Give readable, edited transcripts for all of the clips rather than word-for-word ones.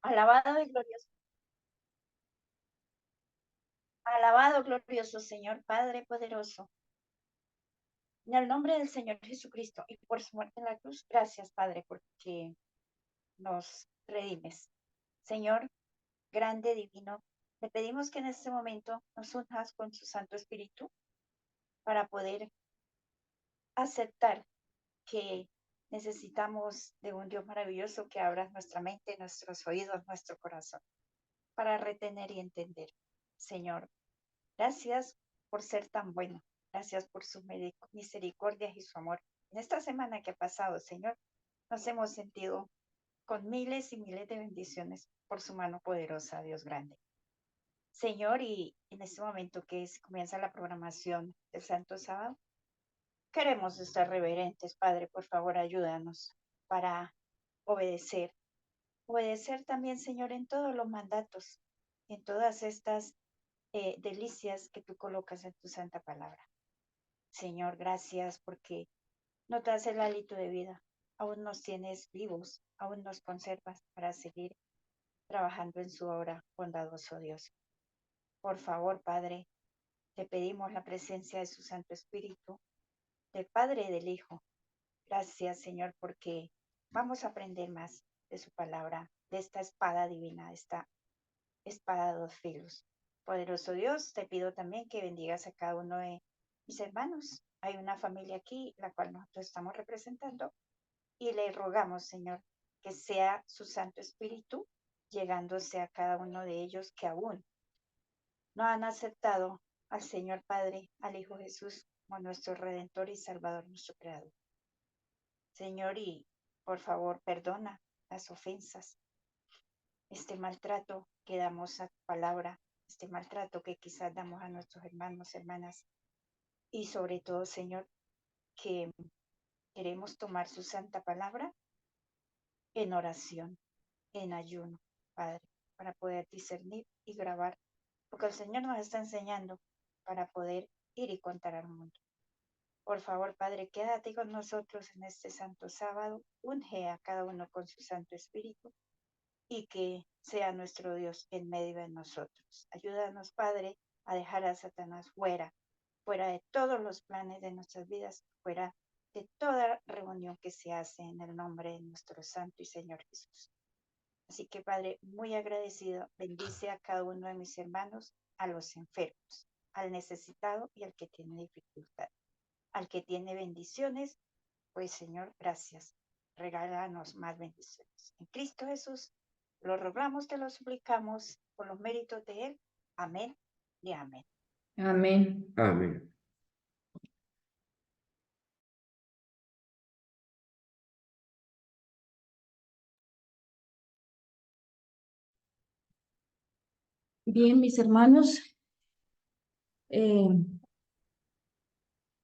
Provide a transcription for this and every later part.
Alabado, glorioso Señor, Padre poderoso. En el nombre del Señor Jesucristo y por su muerte en la cruz, gracias, Padre, porque nos redimes. Señor, grande, divino, te pedimos que en este momento nos unjas con su Santo Espíritu para poder aceptar que necesitamos de un Dios maravilloso que abra nuestra mente, nuestros oídos, nuestro corazón, para retener y entender. Señor, gracias por ser tan bueno. Gracias por su misericordia y su amor. En esta semana que ha pasado, Señor, nos hemos sentido con miles y miles de bendiciones por su mano poderosa, Dios grande. Señor, y en este momento que comienza la programación del Santo Sábado, queremos estar reverentes, Padre, por favor, ayúdanos para obedecer. Obedecer también, Señor, en todos los mandatos, en todas estas delicias que tú colocas en tu santa palabra. Señor, gracias porque no te das el hálito de vida. Aún nos tienes vivos, aún nos conservas para seguir trabajando en su obra, bondadoso Dios. Por favor, Padre, te pedimos la presencia de su Santo Espíritu, del Padre y del Hijo. Gracias, Señor, porque vamos a aprender más de su palabra, de esta espada divina, de esta espada de dos filos. Poderoso Dios, te pido también que bendigas a cada uno de mis hermanos. Hay una familia aquí, la cual nosotros estamos representando, y le rogamos, Señor, que sea su Santo Espíritu llegándose a cada uno de ellos que aún no han aceptado al Señor Padre, al Hijo Jesús como nuestro Redentor y Salvador, nuestro Creador. Señor, y por favor, perdona las ofensas, este maltrato que damos a tu palabra, este maltrato que quizás damos a nuestros hermanos, hermanas, y sobre todo, Señor, que queremos tomar su santa palabra en oración, en ayuno, Padre, para poder discernir y grabar lo que el Señor nos está enseñando para poder ir y contar al mundo. Por favor, Padre, quédate con nosotros en este santo sábado, unge a cada uno con su Santo Espíritu y que sea nuestro Dios en medio de nosotros. Ayúdanos, Padre, a dejar a Satanás fuera de todos los planes de nuestras vidas, fuera de toda reunión que se hace en el nombre de nuestro Santo y Señor Jesús. Así que, Padre, muy agradecido, bendice a cada uno de mis hermanos, a los enfermos, al necesitado y al que tiene dificultad. Al que tiene bendiciones, pues, Señor, gracias. Regálanos más bendiciones. En Cristo Jesús, lo rogamos, te lo suplicamos, por los méritos de Él. Amén y amén. Amén. Amén. Bien, mis hermanos,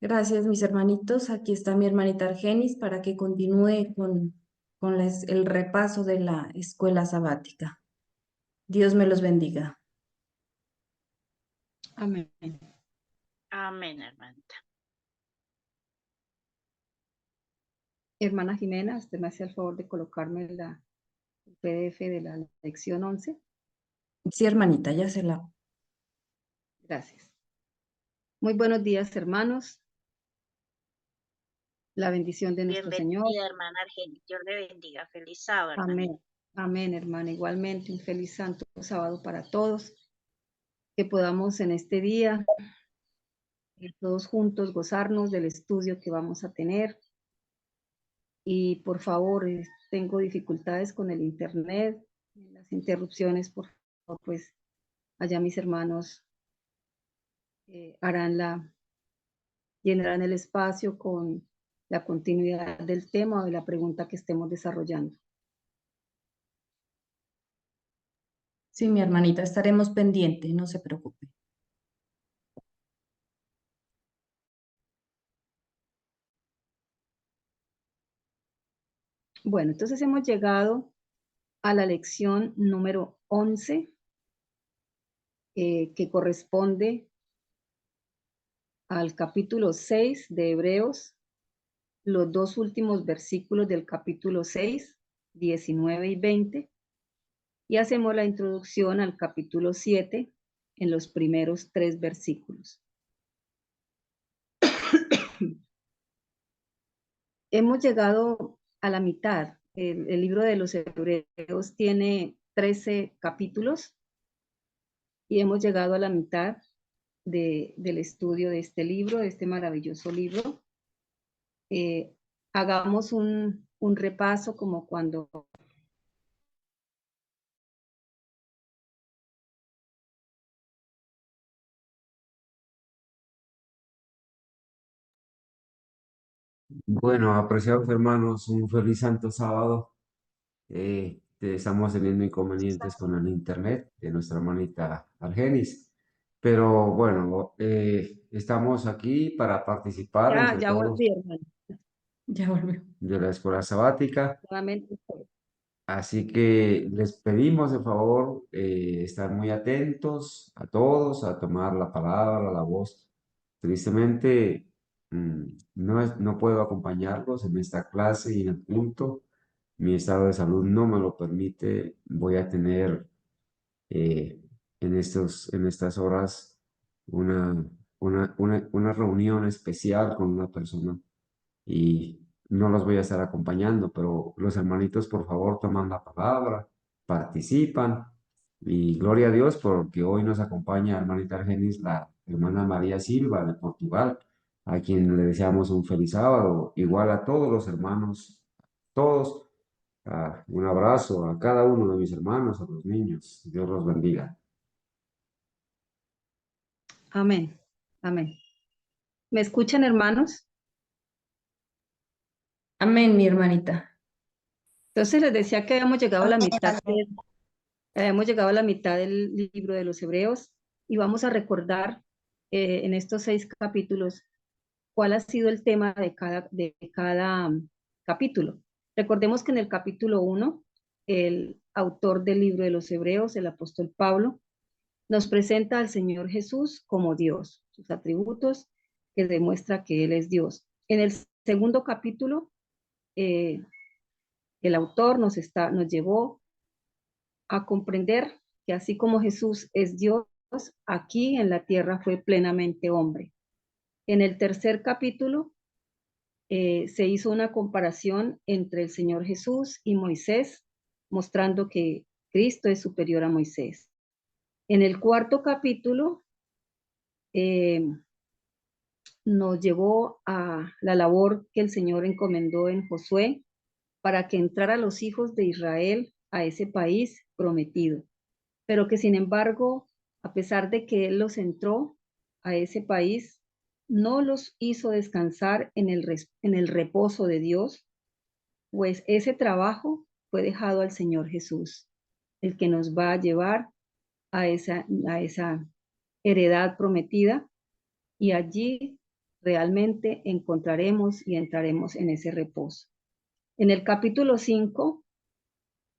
gracias, mis hermanitos. Aquí está mi hermanita Argenis para que continúe con el repaso de la escuela sabática. Dios me los bendiga. Amén. Amén, hermanita. Hermana Jimena, usted me hace el favor de colocarme el PDF de la lección 11. Sí, hermanita, ya se la... Gracias. Muy buenos días, hermanos. La bendición de nuestro Señor. Bienvenida, hermana Argenis. Dios le bendiga. Feliz sábado, hermana. Amén. Amén, hermana. Igualmente, un feliz santo sábado para todos. Que podamos en este día, todos juntos, gozarnos del estudio que vamos a tener. Y por favor, tengo dificultades con el internet, las interrupciones, por favor, pues allá mis hermanos llenarán el espacio con la continuidad del tema o de la pregunta que estemos desarrollando. Sí, mi hermanita, estaremos pendientes, no se preocupe. Bueno, entonces hemos llegado a la lección número 11, que corresponde al capítulo 6 de Hebreos, los dos últimos versículos del capítulo 6, 19 y 20, y hacemos la introducción al capítulo 7 en los primeros 3 versículos. Hemos llegado a la mitad. El libro de los Hebreos tiene 13 capítulos y hemos llegado a la mitad del estudio de este libro, de este maravilloso libro. Hagamos un repaso como cuando Bueno, apreciados hermanos, un feliz santo sábado. Estamos teniendo inconvenientes con el internet de nuestra hermanita Argenis, pero bueno, estamos aquí para participar entre ya todos volví, hermano. Ya volvió. de la escuela sabática. Nuevamente. Así que les pedimos de favor estar muy atentos a todos, a tomar la palabra, la voz. Tristemente, no puedo acompañarlos en esta clase y en el punto. Mi estado de salud no me lo permite. Voy a tener eh, en estas horas una, una reunión especial con una persona y no los voy a estar acompañando, pero los hermanitos por favor toman la palabra, participan y gloria a Dios porque hoy nos acompaña hermanita Argenis, la hermana María Silva de Portugal, a quien le deseamos un feliz sábado, igual a todos los hermanos, todos, un abrazo a cada uno de mis hermanos, a los niños, Dios los bendiga. Amén. Amén. ¿Me escuchan, hermanos? Amén, mi hermanita. Entonces les decía que habíamos llegado a la mitad Amén. habíamos llegado a la mitad del libro de los Hebreos y vamos a recordar en estos 6 capítulos cuál ha sido el tema de cada capítulo. Recordemos que en el capítulo 1, el autor del libro de los Hebreos, el apóstol Pablo, nos presenta al Señor Jesús como Dios, sus atributos que demuestra que Él es Dios. En el segundo capítulo, el autor nos llevó a comprender que así como Jesús es Dios, aquí en la tierra fue plenamente hombre. En el tercer capítulo se hizo una comparación entre el Señor Jesús y Moisés, mostrando que Cristo es superior a Moisés. En el cuarto capítulo nos llevó a la labor que el Señor encomendó en Josué para que entrara los hijos de Israel a ese país prometido, pero que sin embargo, a pesar de que Él los entró a ese país, no los hizo descansar en el reposo de Dios, pues ese trabajo fue dejado al Señor Jesús, el que nos va a llevar a esa heredad prometida y allí realmente encontraremos y entraremos en ese reposo. En el capítulo 5,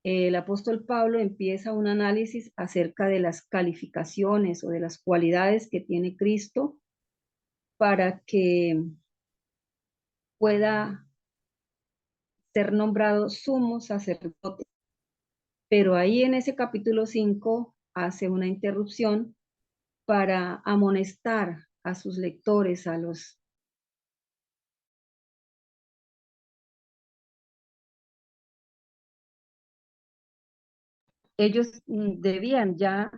el apóstol Pablo empieza un análisis acerca de las calificaciones o de las cualidades que tiene Cristo para que pueda ser nombrado sumo sacerdote. Pero ahí en ese capítulo 5 hace una interrupción para amonestar a sus lectores, a los ellos debían ya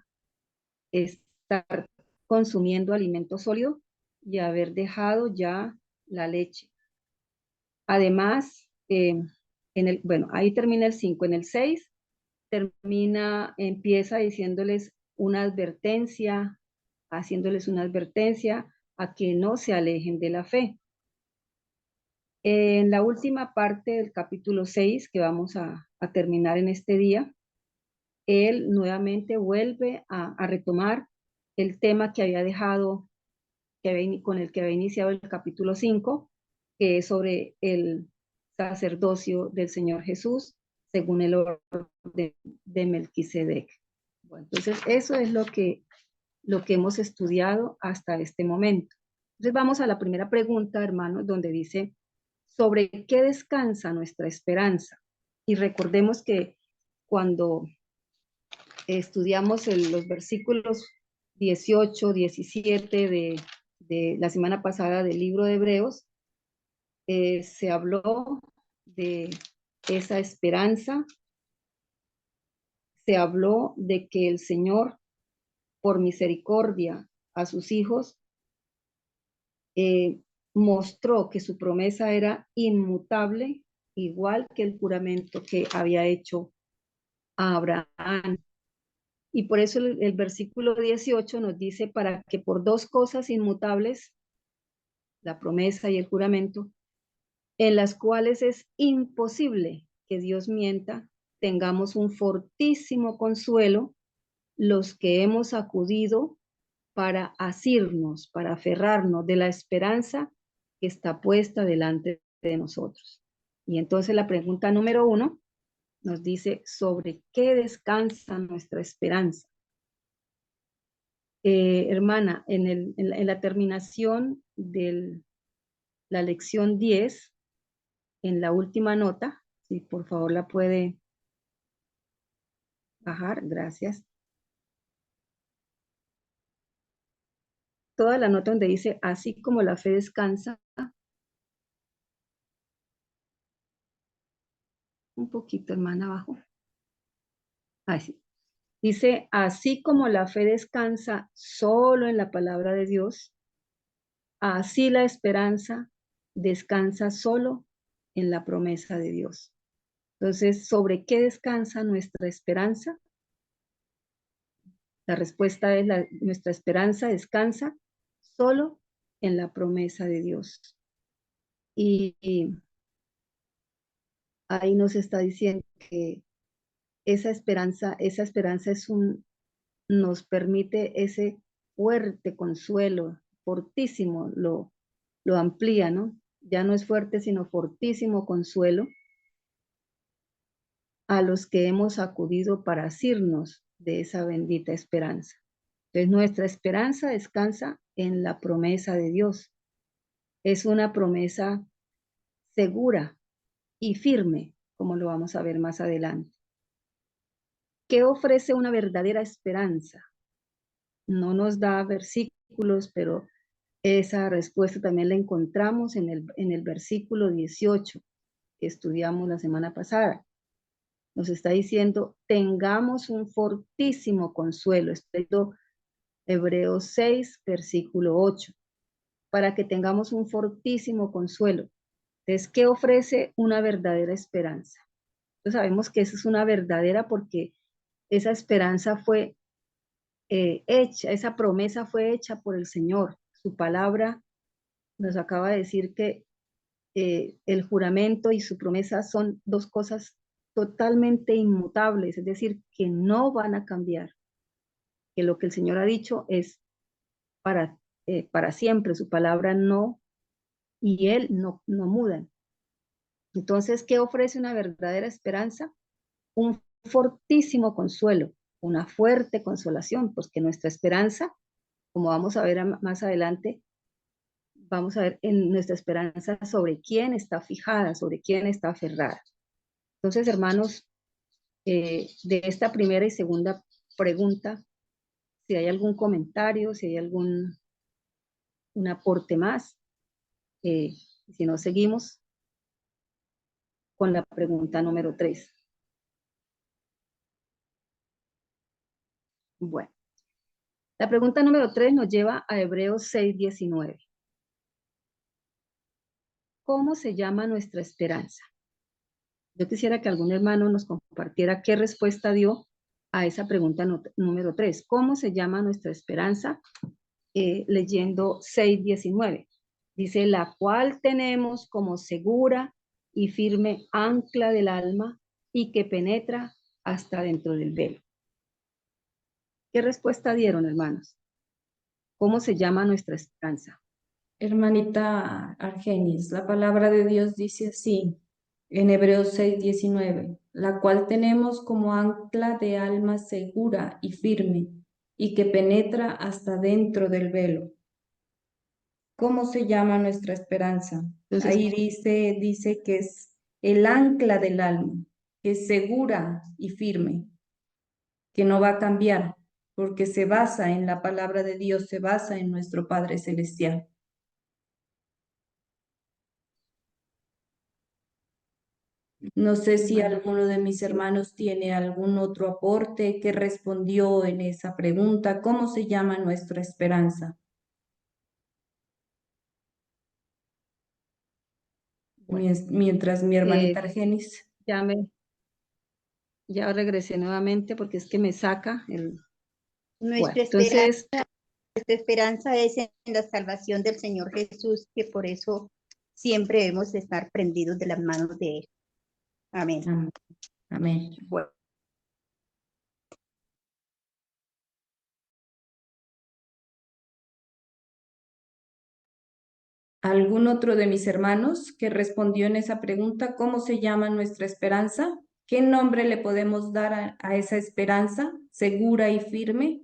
estar consumiendo alimento sólido y haber dejado ya la leche. Además, bueno, ahí termina el 5. En el 6 empieza diciéndoles una advertencia, haciéndoles una advertencia a que no se alejen de la fe. En la última parte del capítulo 6, que vamos a terminar en este día, él nuevamente vuelve a retomar el tema que había dejado, con el que había iniciado el capítulo 5, que es sobre el sacerdocio del Señor Jesús, según el orden de Melquisedec. Bueno, entonces, eso es lo que hemos estudiado hasta este momento. Entonces, vamos a la primera pregunta, hermanos, donde dice, ¿sobre qué descansa nuestra esperanza? Y recordemos que cuando estudiamos los versículos 18, 17 de la semana pasada del libro de Hebreos. Se habló de esa esperanza, se habló de que el Señor, por misericordia a sus hijos, mostró que su promesa era inmutable, igual que el juramento que había hecho a Abraham. Y por eso el versículo 18 nos dice, para que por dos cosas inmutables, la promesa y el juramento, en las cuales es imposible que Dios mienta, tengamos un fortísimo consuelo los que hemos acudido para asirnos, para aferrarnos de la esperanza que está puesta delante de nosotros. Y entonces la pregunta número 1 nos dice, ¿sobre qué descansa nuestra esperanza? Hermana, en la terminación de la lección 10, en la última nota, si por favor la puede bajar, gracias. Toda la nota donde dice, así como la fe descansa, un poquito, hermana, abajo. Así. Dice, así como la fe descansa solo en la palabra de Dios, así la esperanza descansa solo en la promesa de Dios. Entonces, ¿sobre qué descansa nuestra esperanza? La respuesta es, nuestra esperanza descansa solo en la promesa de Dios. Y ahí nos está diciendo que esa esperanza nos permite ese fuerte consuelo, fortísimo, lo amplía, ¿no? Ya no es fuerte, sino fortísimo consuelo a los que hemos acudido para asirnos de esa bendita esperanza. Entonces, nuestra esperanza descansa en la promesa de Dios. Es una promesa segura y firme, como lo vamos a ver más adelante. ¿Qué ofrece una verdadera esperanza? No nos da versículos, pero esa respuesta también la encontramos en el versículo 18 que estudiamos la semana pasada. Nos está diciendo, tengamos un fortísimo consuelo. Esto Hebreos 6, versículo 8, para que tengamos un fortísimo consuelo. Entonces, ¿qué ofrece una verdadera esperanza? Entonces, sabemos que esa es una verdadera porque esa esperanza fue hecha, esa promesa fue hecha por el Señor. Su palabra nos acaba de decir que el juramento y su promesa son dos cosas totalmente inmutables, es decir, que no van a cambiar, que lo que el Señor ha dicho es para siempre, su palabra no, y Él no mudan. Entonces, ¿qué ofrece una verdadera esperanza? Un fortísimo consuelo, una fuerte consolación, porque nuestra esperanza, como vamos a ver más adelante, vamos a ver en nuestra esperanza sobre quién está fijada, sobre quién está aferrada. Entonces, hermanos, de esta primera y segunda pregunta, si hay algún comentario, si hay algún un aporte más, si no seguimos con la pregunta número 3. Bueno, la pregunta número 3 nos lleva a Hebreos 6:19. ¿Cómo se llama nuestra esperanza? Yo quisiera que algún hermano nos compartiera qué respuesta dio a esa pregunta número 3. ¿Cómo se llama nuestra esperanza? Leyendo 6:19. Dice, la cual tenemos como segura y firme ancla del alma y que penetra hasta dentro del velo. ¿Qué respuesta dieron, hermanos? ¿Cómo se llama nuestra esperanza? Hermanita Argenis, la palabra de Dios dice así, en Hebreos 6:19, la cual tenemos como ancla de alma segura y firme, y que penetra hasta dentro del velo. ¿Cómo se llama nuestra esperanza? Entonces, Ahí dice que es el ancla del alma, que es segura y firme. que no va a cambiar, porque se basa en la palabra de Dios, se basa en nuestro Padre Celestial. No sé si Bueno, alguno de mis hermanos tiene algún otro aporte que respondió en esa pregunta. ¿Cómo se llama nuestra esperanza? bueno, Mientras mi hermanita Argenis. ya regresé nuevamente porque es que me saca el... Bueno, entonces, Nuestra esperanza es en la salvación del Señor Jesús, que por eso siempre debemos de estar prendidos de las manos de Él. Amén. Amén. bueno, ¿Algún otro de mis hermanos que respondió en esa pregunta? ¿Cómo se llama nuestra esperanza? ¿Qué nombre le podemos dar a esa esperanza segura y firme?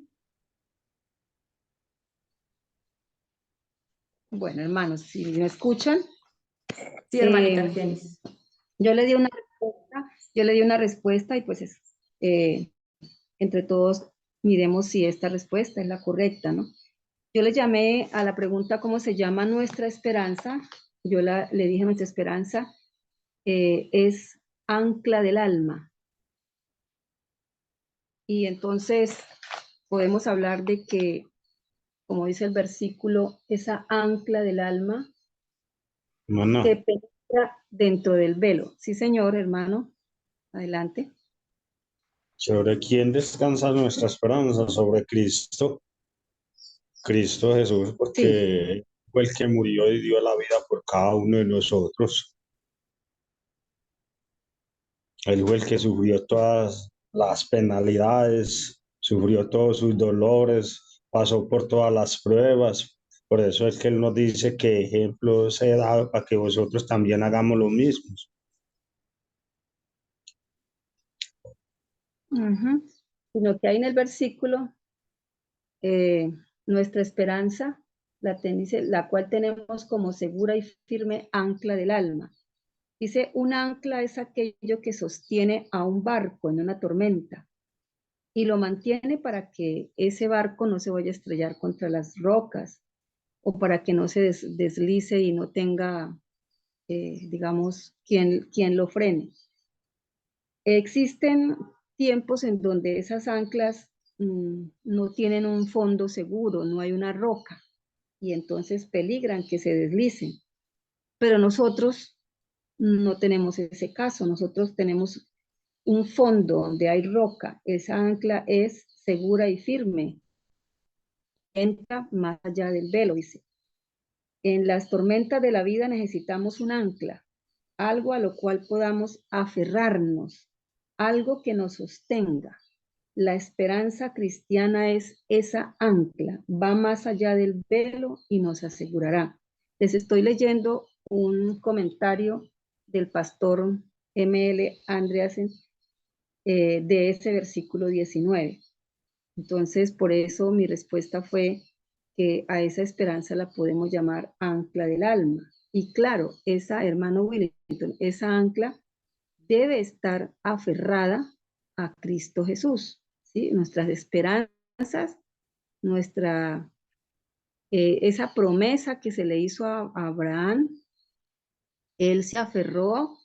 bueno, hermanos, si me escuchan, Sí, hermanita eh, Argenis. yo le di una respuesta y pues entre todos miremos si esta respuesta es la correcta, ¿no? Yo le llamé a la pregunta ¿cómo se llama nuestra esperanza? Le dije nuestra esperanza es ancla del alma. Y entonces podemos hablar de que, como dice el versículo, esa ancla del alma se penetra dentro del velo. Sí, señor, hermano. Adelante. ¿Sobre quién descansa nuestra esperanza? Sobre Cristo, Cristo Jesús, Sí, porque fue el que murió y dio la vida por cada uno de nosotros. Él fue el que sufrió todas las penalidades, sufrió todos sus dolores, pasó por todas las pruebas. Por eso es que Él nos dice que ejemplos he dado para que vosotros también hagamos lo mismo. Sino que hay en el versículo nuestra esperanza, dice, la cual tenemos como segura y firme ancla del alma. Dice, un ancla es aquello que sostiene a un barco en una tormenta y lo mantiene para que ese barco no se vaya a estrellar contra las rocas o para que no se deslice y no tenga, digamos, quien lo frene. Existen tiempos en donde esas anclas no tienen un fondo seguro, no hay una roca y entonces peligran que se deslicen. Pero nosotros no tenemos ese caso, nosotros tenemos un fondo donde hay roca, esa ancla es segura y firme, entra más allá del velo, dice. En las tormentas de la vida necesitamos un ancla, algo a lo cual podamos aferrarnos, algo que nos sostenga. La esperanza cristiana es esa ancla, va más allá del velo y nos asegurará. Les estoy leyendo un comentario del pastor M.L. Andreasen de ese versículo 19. Entonces, por eso mi respuesta fue que a esa esperanza la podemos llamar ancla del alma. Y claro, esa, hermano Willington, esa ancla debe estar aferrada a Cristo Jesús, ¿sí? Nuestras esperanzas, esa promesa que se le hizo a Abraham, él se aferró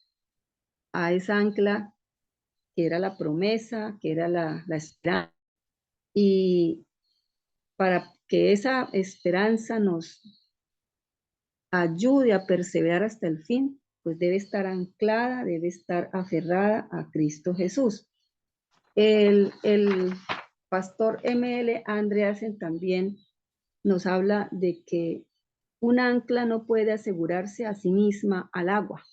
a esa ancla que era la promesa, que era la esperanza. Y para que esa esperanza nos ayude a perseverar hasta el fin, pues debe estar anclada, debe estar aferrada a Cristo Jesús. El pastor M.L. Andreasen también nos habla de que un ancla no puede asegurarse a sí misma al agua.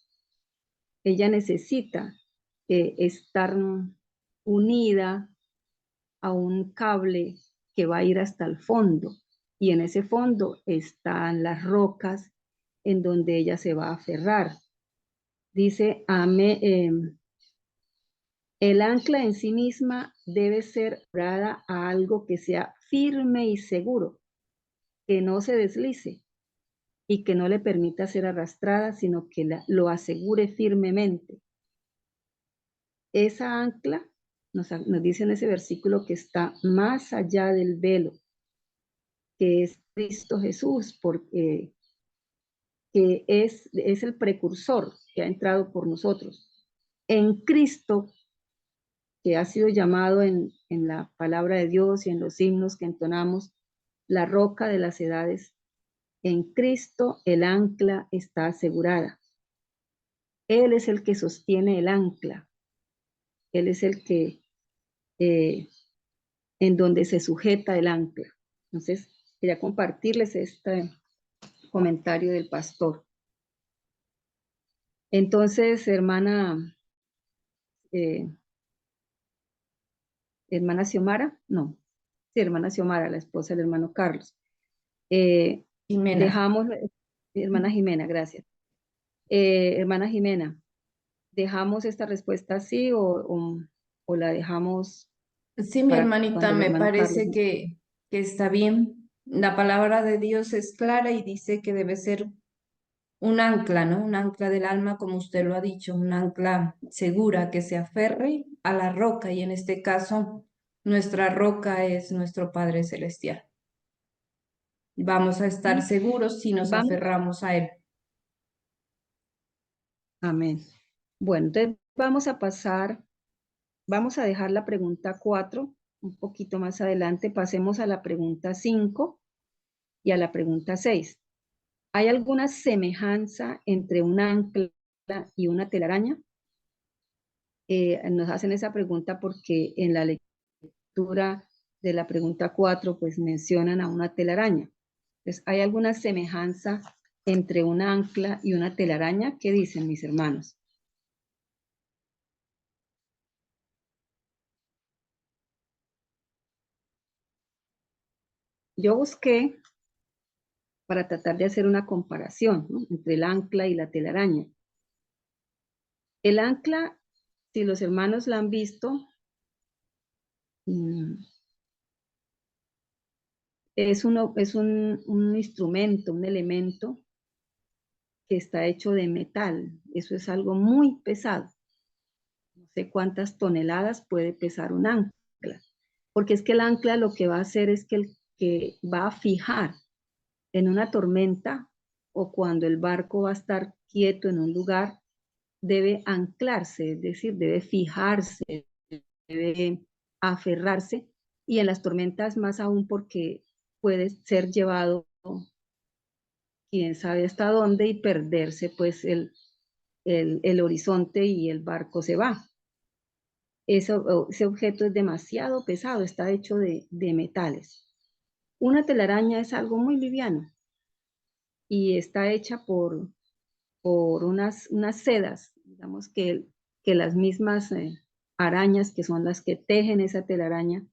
Ella necesita estar unida a un cable que va a ir hasta el fondo. Y en ese fondo están las rocas en donde ella se va a aferrar. Dice, el ancla en sí misma debe ser aferrada a algo que sea firme y seguro, que no se deslice y que no le permita ser arrastrada, sino que lo asegure firmemente. Esa ancla nos dice en ese versículo que está más allá del velo, que es Cristo Jesús, porque que es el precursor que ha entrado por nosotros. En Cristo, que ha sido llamado en la palabra de Dios y en los himnos que entonamos, la roca de las edades, en Cristo el ancla está asegurada. Él es el que sostiene el ancla. Él es el que, en donde se sujeta el ancla. Entonces, quería compartirles este comentario del pastor. Entonces, hermana Xiomara, no, sí, hermana Xiomara, la esposa del hermano Carlos. Jimena. Dejamos, hermana Jimena, gracias. Hermana Jimena, ¿dejamos esta respuesta así o la dejamos? Sí, mi Para hermanita, cuando el me hermano parece Carlos- que está bien. La palabra de Dios es clara y dice que debe ser un ancla, ¿no? Un ancla del alma, como usted lo ha dicho, un ancla segura que se aferre a la roca y en este caso nuestra roca es nuestro Padre Celestial. Vamos a estar seguros si nos Vamos. aferramos a Él. Amén. Bueno, entonces vamos a pasar, vamos a dejar la pregunta 4 un poquito más adelante, pasemos a la pregunta 5 y a la pregunta 6. ¿Hay alguna semejanza entre un ancla y una telaraña? Nos hacen esa pregunta porque en la lectura de la pregunta 4 pues mencionan a una telaraña. Entonces, ¿hay alguna semejanza entre un ancla y una telaraña? ¿Qué dicen mis hermanos? Yo busqué para tratar de hacer una comparación, ¿no?, entre el ancla y la telaraña. El ancla, si los hermanos la han visto, es un instrumento, un elemento que está hecho de metal. Eso es algo muy pesado. No sé cuántas toneladas puede pesar un ancla, porque es que el ancla lo que va a hacer es que va a fijar en una tormenta o cuando el barco va a estar quieto en un lugar, debe anclarse, es decir, debe fijarse, debe aferrarse, y en las tormentas más aún porque puede ser llevado quién sabe hasta dónde y perderse pues el horizonte y el barco se va. Ese objeto es demasiado pesado, está hecho de metales. Una telaraña es algo muy liviano y está hecha por unas sedas, digamos que las mismas arañas, que son las que tejen esa telaraña,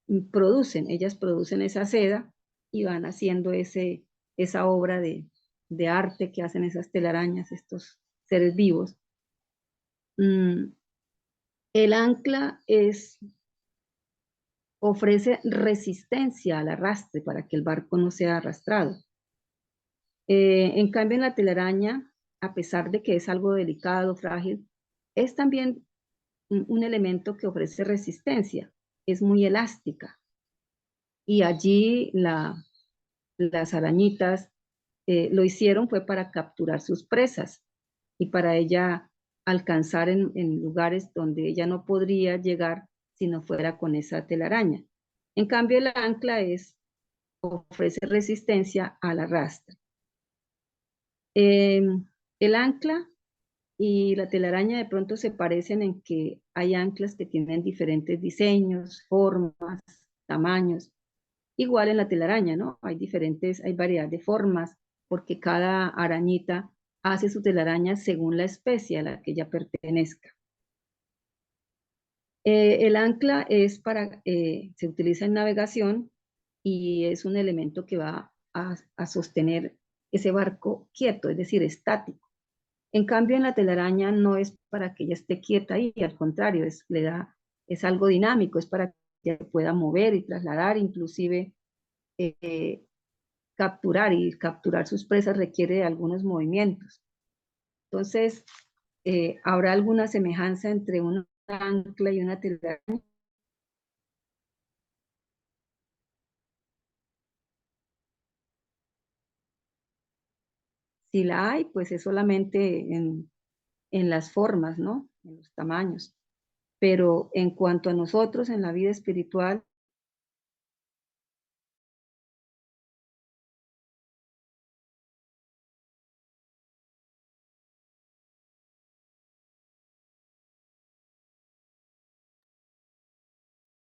ellas producen esa seda y van haciendo esa obra de arte que hacen esas telarañas, estos seres vivos. El ancla ofrece resistencia al arrastre para que el barco no sea arrastrado. En cambio, en la telaraña, a pesar de que es algo delicado, frágil, es también un elemento que ofrece resistencia, es muy elástica. Y allí las arañitas lo hicieron fue para capturar sus presas y para ella alcanzar en lugares donde ella no podría llegar si no fuera con esa telaraña. En cambio, el ancla ofrece resistencia al arrastre. El ancla y la telaraña de pronto se parecen en que hay anclas que tienen diferentes diseños, formas, tamaños. Igual en la telaraña, ¿no? Hay variedad de formas, porque cada arañita hace su telaraña según la especie a la que ella pertenezca. El ancla se utiliza en navegación y es un elemento que va a sostener ese barco quieto, es decir, estático. En cambio, en la telaraña no es para que ella esté quieta ahí, al contrario, es algo dinámico, es para que ella se pueda mover y trasladar, inclusive capturar sus presas requiere de algunos movimientos. Entonces, ¿habrá alguna semejanza entre una ancla y una telaraña? Si la hay, pues es solamente en las formas, ¿no? En los tamaños. Pero en cuanto a nosotros en la vida espiritual,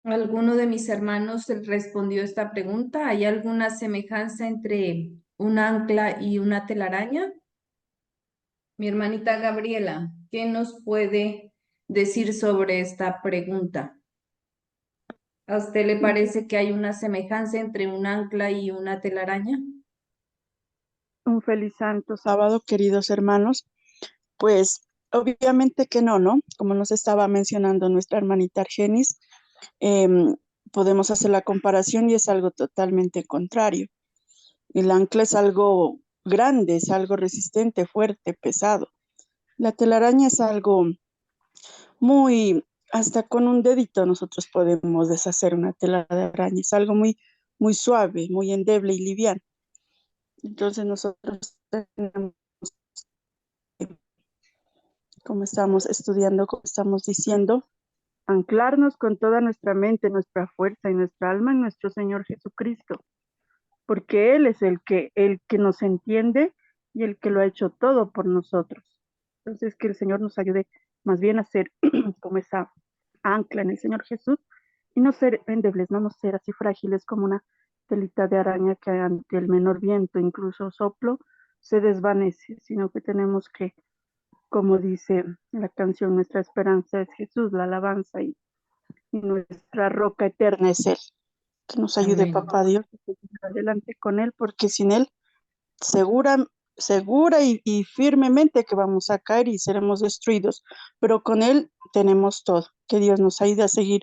¿Alguno de mis hermanos respondió esta pregunta? ¿Hay alguna semejanza entre un ancla y una telaraña? Mi hermanita Gabriela, ¿qué nos puede decir sobre esta pregunta? ¿A usted le parece que hay una semejanza entre un ancla y una telaraña? Un feliz santo sábado, queridos hermanos. Pues obviamente que no, ¿no? Como nos estaba mencionando nuestra hermanita Argenis, em, podemos hacer la comparación y es algo totalmente contrario. El ancla es algo grande, es algo resistente, fuerte, pesado. La telaraña es algo muy, hasta con un dedito nosotros podemos deshacer una telaraña, es algo muy, muy suave, muy endeble y liviano. Entonces nosotros tenemos, como estamos estudiando, como estamos diciendo, anclarnos con toda nuestra mente, nuestra fuerza y nuestra alma en nuestro Señor Jesucristo, porque Él es el que nos entiende y el que lo ha hecho todo por nosotros. Entonces, que el Señor nos ayude más bien a ser como esa ancla en el Señor Jesús y no ser endebles, no ser así frágiles como una telita de araña que ante el menor viento, incluso soplo, se desvanece, sino que tenemos que, como dice la canción, nuestra esperanza es Jesús, la alabanza y nuestra roca eterna es Él. Que nos ayude, Amén. Papá Dios, a seguir adelante con Él, porque sin Él, segura y firmemente que vamos a caer y seremos destruidos, pero con Él tenemos todo. Que Dios nos ayude a seguir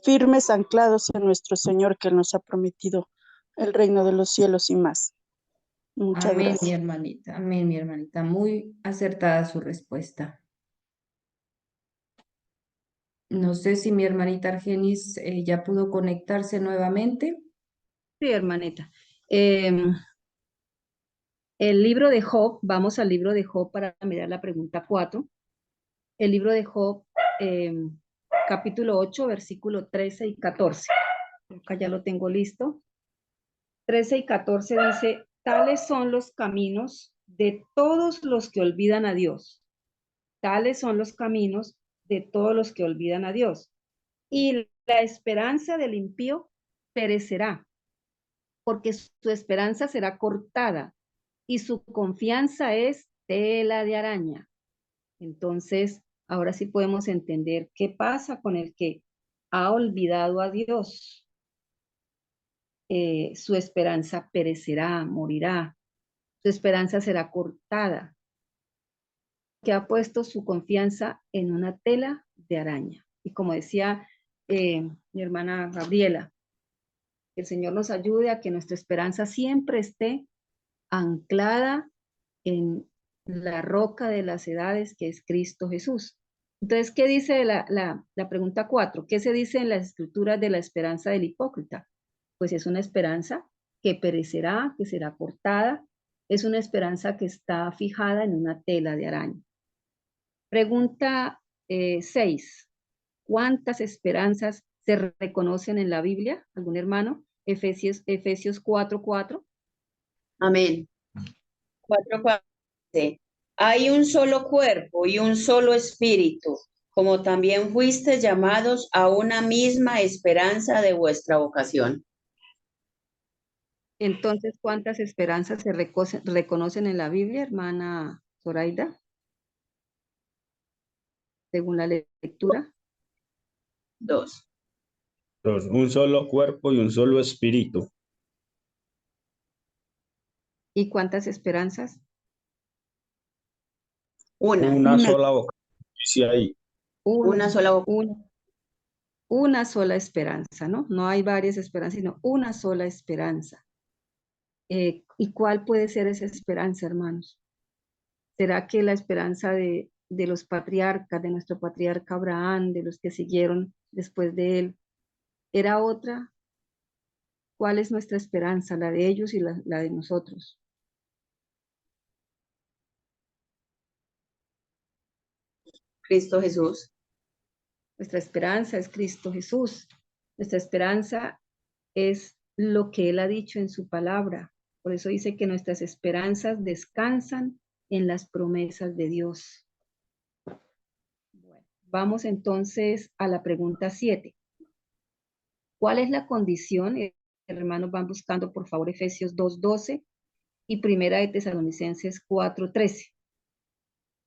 firmes, anclados en nuestro Señor, que Él nos ha prometido el reino de los cielos y más. Muchas Amén, mi gracias. hermanita. Amén, mi hermanita. Muy acertada su respuesta. No sé si mi hermanita Argenis ya pudo conectarse nuevamente. sí, hermanita. El libro de Job, vamos al libro de Job para mirar la pregunta 4. El libro de Job, capítulo 8, versículo 13 y 14. Acá ya lo tengo listo. 13 y 14 dice, tales son los caminos de todos los que olvidan a Dios. Tales son los caminos de todos los que olvidan a Dios. Y la esperanza del impío perecerá, porque su esperanza será cortada y su confianza es tela de araña. Entonces, ahora sí podemos entender qué pasa con el que ha olvidado a Dios. Su esperanza perecerá, morirá, su esperanza será cortada, que ha puesto su confianza en una tela de araña. Y como decía mi hermana Gabriela, que el Señor nos ayude a que nuestra esperanza siempre esté anclada en la roca de las edades, que es Cristo Jesús. Entonces, ¿qué dice la pregunta 4? ¿Qué se dice en las escrituras de la esperanza del hipócrita? Pues es una esperanza que perecerá, que será cortada, es una esperanza que está fijada en una tela de araña. Pregunta 6. ¿Cuántas esperanzas se reconocen en la Biblia? ¿Algún hermano? Efesios 4:4. Amén. 4:4. Hay un solo cuerpo y un solo espíritu, como también fuisteis llamados a una misma esperanza de vuestra vocación. Entonces, ¿cuántas esperanzas se reconocen en la Biblia, hermana Zoraida? Según la lectura. 2. Un solo cuerpo y un solo espíritu. ¿Y cuántas esperanzas? Una sola vocación. Sí, ahí. Una sola vocación. Una sola esperanza, ¿no? No hay varias esperanzas, sino una sola esperanza. ¿Y cuál puede ser esa esperanza, hermanos? ¿Será que la esperanza de de los patriarcas, de nuestro patriarca Abraham, de los que siguieron después de él, era otra. ¿Cuál es nuestra esperanza? La de ellos y la de nosotros. Cristo Jesús. Nuestra esperanza es Cristo Jesús. Nuestra esperanza es lo que Él ha dicho en su palabra. Por eso dice que nuestras esperanzas descansan en las promesas de Dios. Bueno, vamos entonces a la pregunta 7. ¿Cuál es la condición? Hermanos, van buscando por favor Efesios 2:12 y Primera de Tesalonicenses 4:13.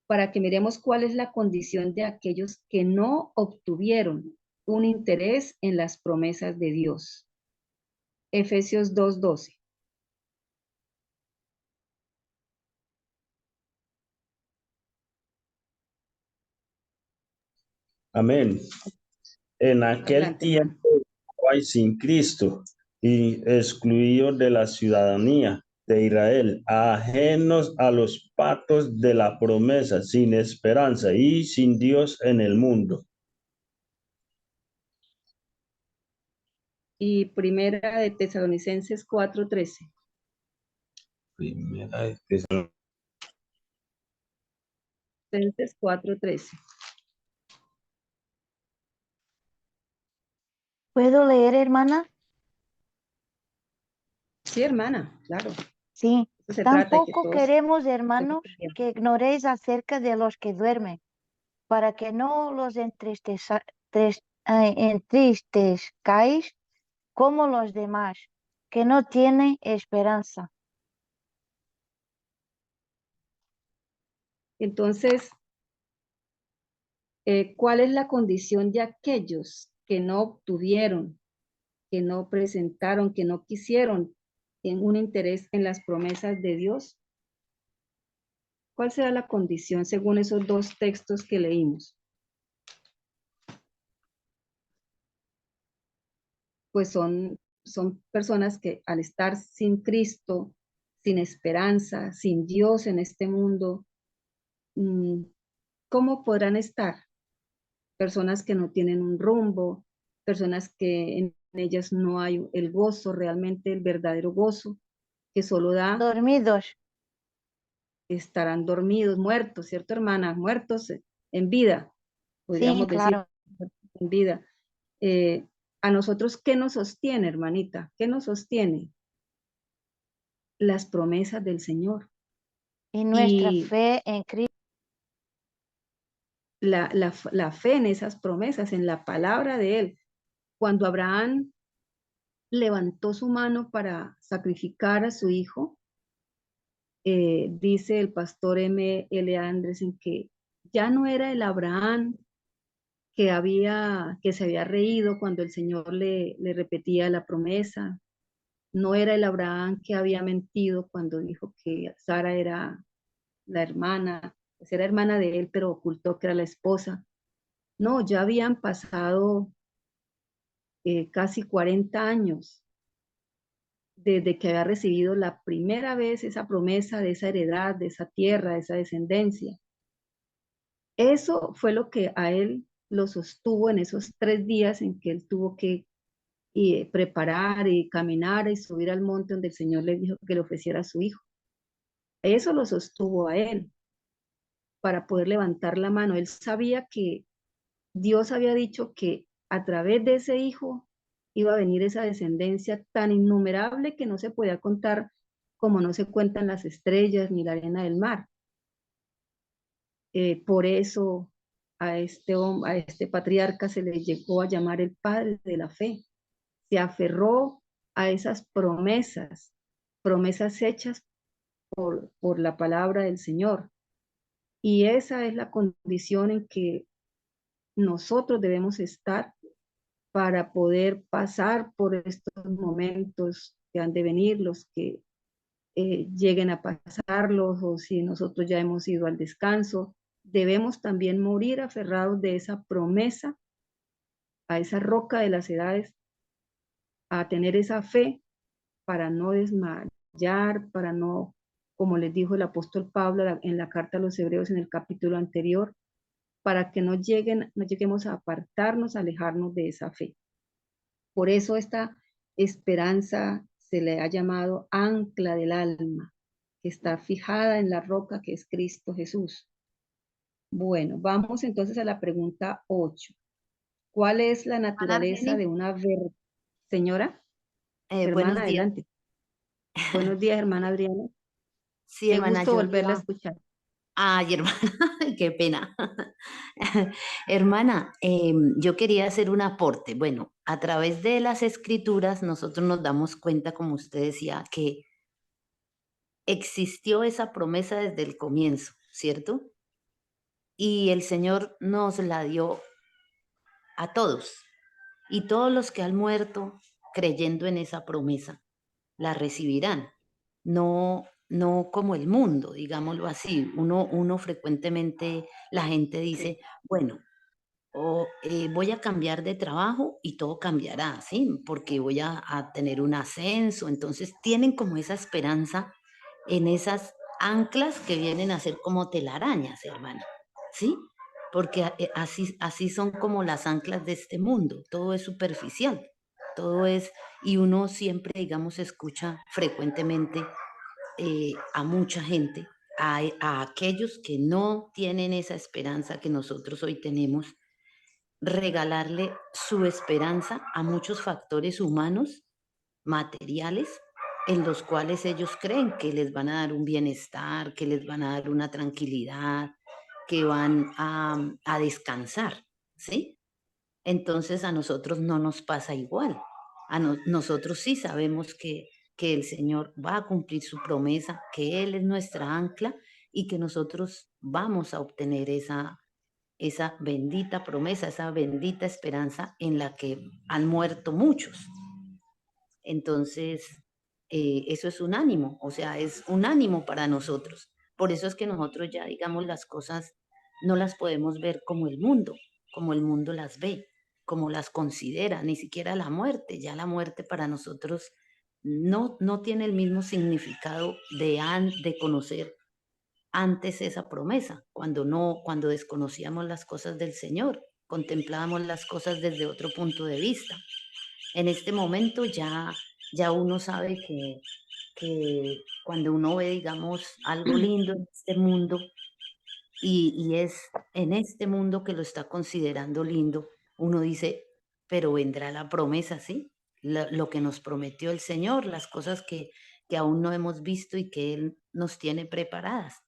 Para que miremos cuál es la condición de aquellos que no obtuvieron un interés en las promesas de Dios. Efesios 2:12. Amén. En aquel Adelante, hermano. tiempo estabais sin Cristo y excluidos de la ciudadanía de Israel, ajenos a los pactos de la promesa, sin esperanza y sin Dios en el mundo. Y Primera de Tesalonicenses 4:13. Primera de Tesalonicenses 4:13. ¿Puedo leer, hermana? Sí, hermana, claro. Sí. Eso se trata de que Tampoco todos queremos, estén hermanos, protegidos. que ignoréis acerca de los que duermen, para que no los entristezcáis como los demás, que no tienen esperanza. Entonces, ¿cuál es la condición de aquellos que no obtuvieron, que no presentaron, que no quisieron en un interés en las promesas de Dios? ¿Cuál será la condición según esos dos textos que leímos? Pues son personas que al estar sin Cristo, sin esperanza, sin Dios en este mundo, ¿cómo podrán estar? Personas que no tienen un rumbo, personas que en ellas no hay el gozo, realmente el verdadero gozo, que solo da, Dormidos. estarán dormidos, muertos, ¿cierto, hermana? Muertos en vida, Sí, podríamos decir, claro. en vida. ¿A nosotros qué nos sostiene, hermanita? ¿Qué nos sostiene? Las promesas del Señor. Y nuestra Y fe en Cristo. la fe en esas promesas, en la palabra de Él. Cuando Abraham levantó su mano para sacrificar a su hijo, dice el pastor M.L. Anderson que ya no era el Abraham que se había reído cuando el Señor le repetía la promesa. No era el Abraham que había mentido cuando dijo que Sara era la hermana, pues era hermana de él, pero ocultó que era la esposa. No, ya habían pasado casi 40 años desde que había recibido la primera vez esa promesa de esa heredad, de esa tierra, de esa descendencia. Eso fue lo que a él lo sostuvo en esos 3 días en que él tuvo que preparar y caminar y subir al monte donde el Señor le dijo que le ofreciera a su hijo. Eso lo sostuvo a él para poder levantar la mano. Él sabía que Dios había dicho que a través de ese hijo iba a venir esa descendencia tan innumerable que no se podía contar como no se cuentan las estrellas ni la arena del mar. Por eso a este patriarca se le llegó a llamar el padre de la fe. Se aferró a esas promesas hechas por la palabra del Señor. Y esa es la condición en que nosotros debemos estar para poder pasar por estos momentos que han de venir, los que lleguen a pasarlos, o si nosotros ya hemos ido al descanso. Debemos también morir aferrados de esa promesa, a esa roca de las edades, a tener esa fe para no desmayar, para no como les dijo el apóstol Pablo en la carta a los Hebreos en el capítulo anterior, para que no lleguemos a apartarnos, a alejarnos de esa fe. Por eso esta esperanza se le ha llamado ancla del alma, que está fijada en la roca que es Cristo Jesús. Bueno, vamos entonces a la pregunta 8. ¿Cuál es la naturaleza de una verdad? Señora, hermana, Buenos días. adelante. Buenos días, hermana Adriana. Sí, Qué hermana, gusto yo volverla a iba... escuchar. Ay, hermana, qué pena. Hermana, yo quería hacer un aporte. Bueno, a través de las escrituras nosotros nos damos cuenta, como usted decía, que existió esa promesa desde el comienzo, ¿cierto? Y el Señor nos la dio a todos. Y todos los que han muerto creyendo en esa promesa la recibirán. No, no como el mundo, digámoslo así. Uno frecuentemente, la gente dice, bueno, voy a cambiar de trabajo y todo cambiará, ¿sí? Porque voy a tener un ascenso. Entonces tienen como esa esperanza en esas anclas que vienen a ser como telarañas, hermana, ¿sí? Porque así son como las anclas de este mundo. Todo es superficial, todo es, y uno siempre, digamos, escucha frecuentemente a mucha gente, a aquellos que no tienen esa esperanza que nosotros hoy tenemos, regalarle su esperanza a muchos factores humanos, materiales, en los cuales ellos creen que les van a dar un bienestar, que les van a dar una tranquilidad, que van a descansar, ¿sí? Entonces a nosotros no nos pasa igual. Nosotros sí sabemos que el Señor va a cumplir su promesa, que Él es nuestra ancla y que nosotros vamos a obtener esa bendita promesa, esa bendita esperanza en la que han muerto muchos. Entonces, eso es un ánimo, o sea, es un ánimo para nosotros. Por eso es que nosotros ya, digamos, las cosas no las podemos ver como el mundo las ve, como las considera, ni siquiera la muerte. Ya la muerte para nosotros no tiene el mismo significado de conocer antes esa promesa, cuando desconocíamos las cosas del Señor, contemplábamos las cosas desde otro punto de vista. En este momento ya uno sabe que cuando uno ve, digamos, algo lindo en este mundo y es en este mundo que lo está considerando lindo, uno dice, pero vendrá la promesa, ¿sí? Lo que nos prometió el Señor, las cosas que aún no hemos visto y que Él nos tiene preparadas.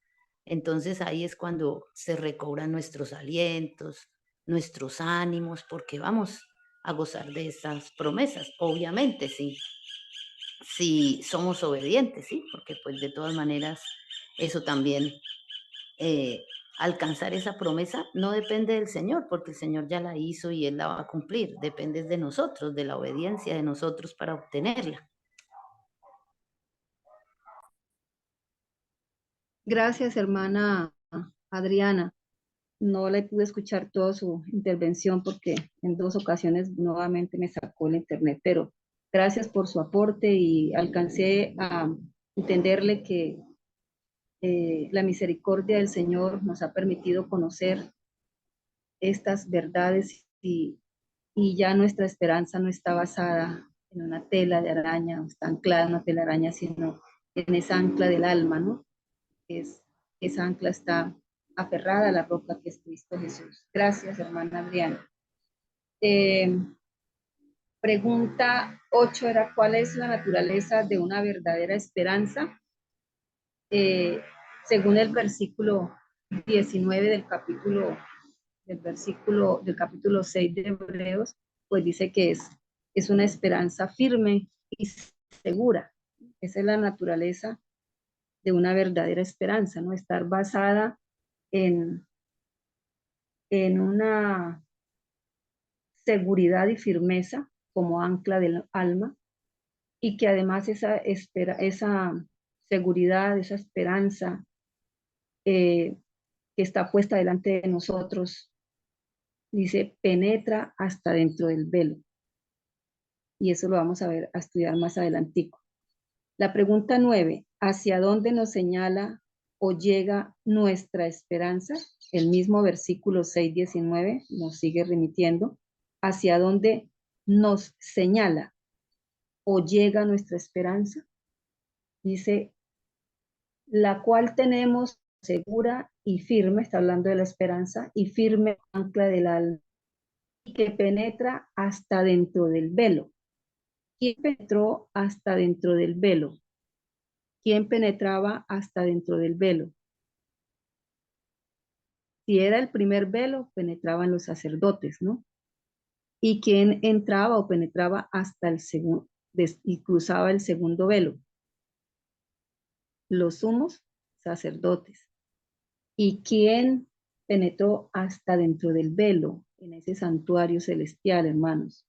Entonces ahí es cuando se recobran nuestros alientos, nuestros ánimos, porque vamos a gozar de estas promesas. Obviamente, sí, si somos obedientes, ¿sí? Porque pues de todas maneras eso también, alcanzar esa promesa no depende del Señor, porque el Señor ya la hizo y Él la va a cumplir. Depende de nosotros, de la obediencia de nosotros para obtenerla. Gracias, hermana Adriana. No le pude escuchar toda su intervención porque en 2 ocasiones nuevamente me sacó el internet, pero gracias por su aporte y alcancé a entenderle que la misericordia del Señor nos ha permitido conocer estas verdades y ya nuestra esperanza no está basada en una tela de araña, no está anclada en una tela de araña, sino en esa ancla del alma, ¿no? Esa ancla está aferrada a la roca que es Cristo Jesús. Gracias, hermana Adriana. Pregunta 8 era, ¿cuál es la naturaleza de una verdadera esperanza? Según el versículo 19 del capítulo 6 de Hebreos, pues dice que es una esperanza firme y segura. Esa es la naturaleza de una verdadera esperanza, ¿no? Estar basada en una seguridad y firmeza como ancla del alma, y que además esa seguridad, esa esperanza que está puesta delante de nosotros, dice, penetra hasta dentro del velo. Y eso lo vamos a ver, a estudiar más adelantico. La pregunta 9, ¿hacia dónde nos señala o llega nuestra esperanza? El mismo versículo 6:19 nos sigue remitiendo. ¿Hacia dónde nos señala o llega nuestra esperanza? Dice, la cual tenemos segura y firme, está hablando de la esperanza, y firme ancla del alma, y que penetra hasta dentro del velo. ¿Quién penetró hasta dentro del velo? ¿Quién penetraba hasta dentro del velo? Si era el primer velo, penetraban los sacerdotes, ¿no? ¿Y quién entraba o penetraba hasta el segundo y cruzaba el segundo velo? Los sumos sacerdotes. ¿Y quién penetró hasta dentro del velo en ese santuario celestial, hermanos?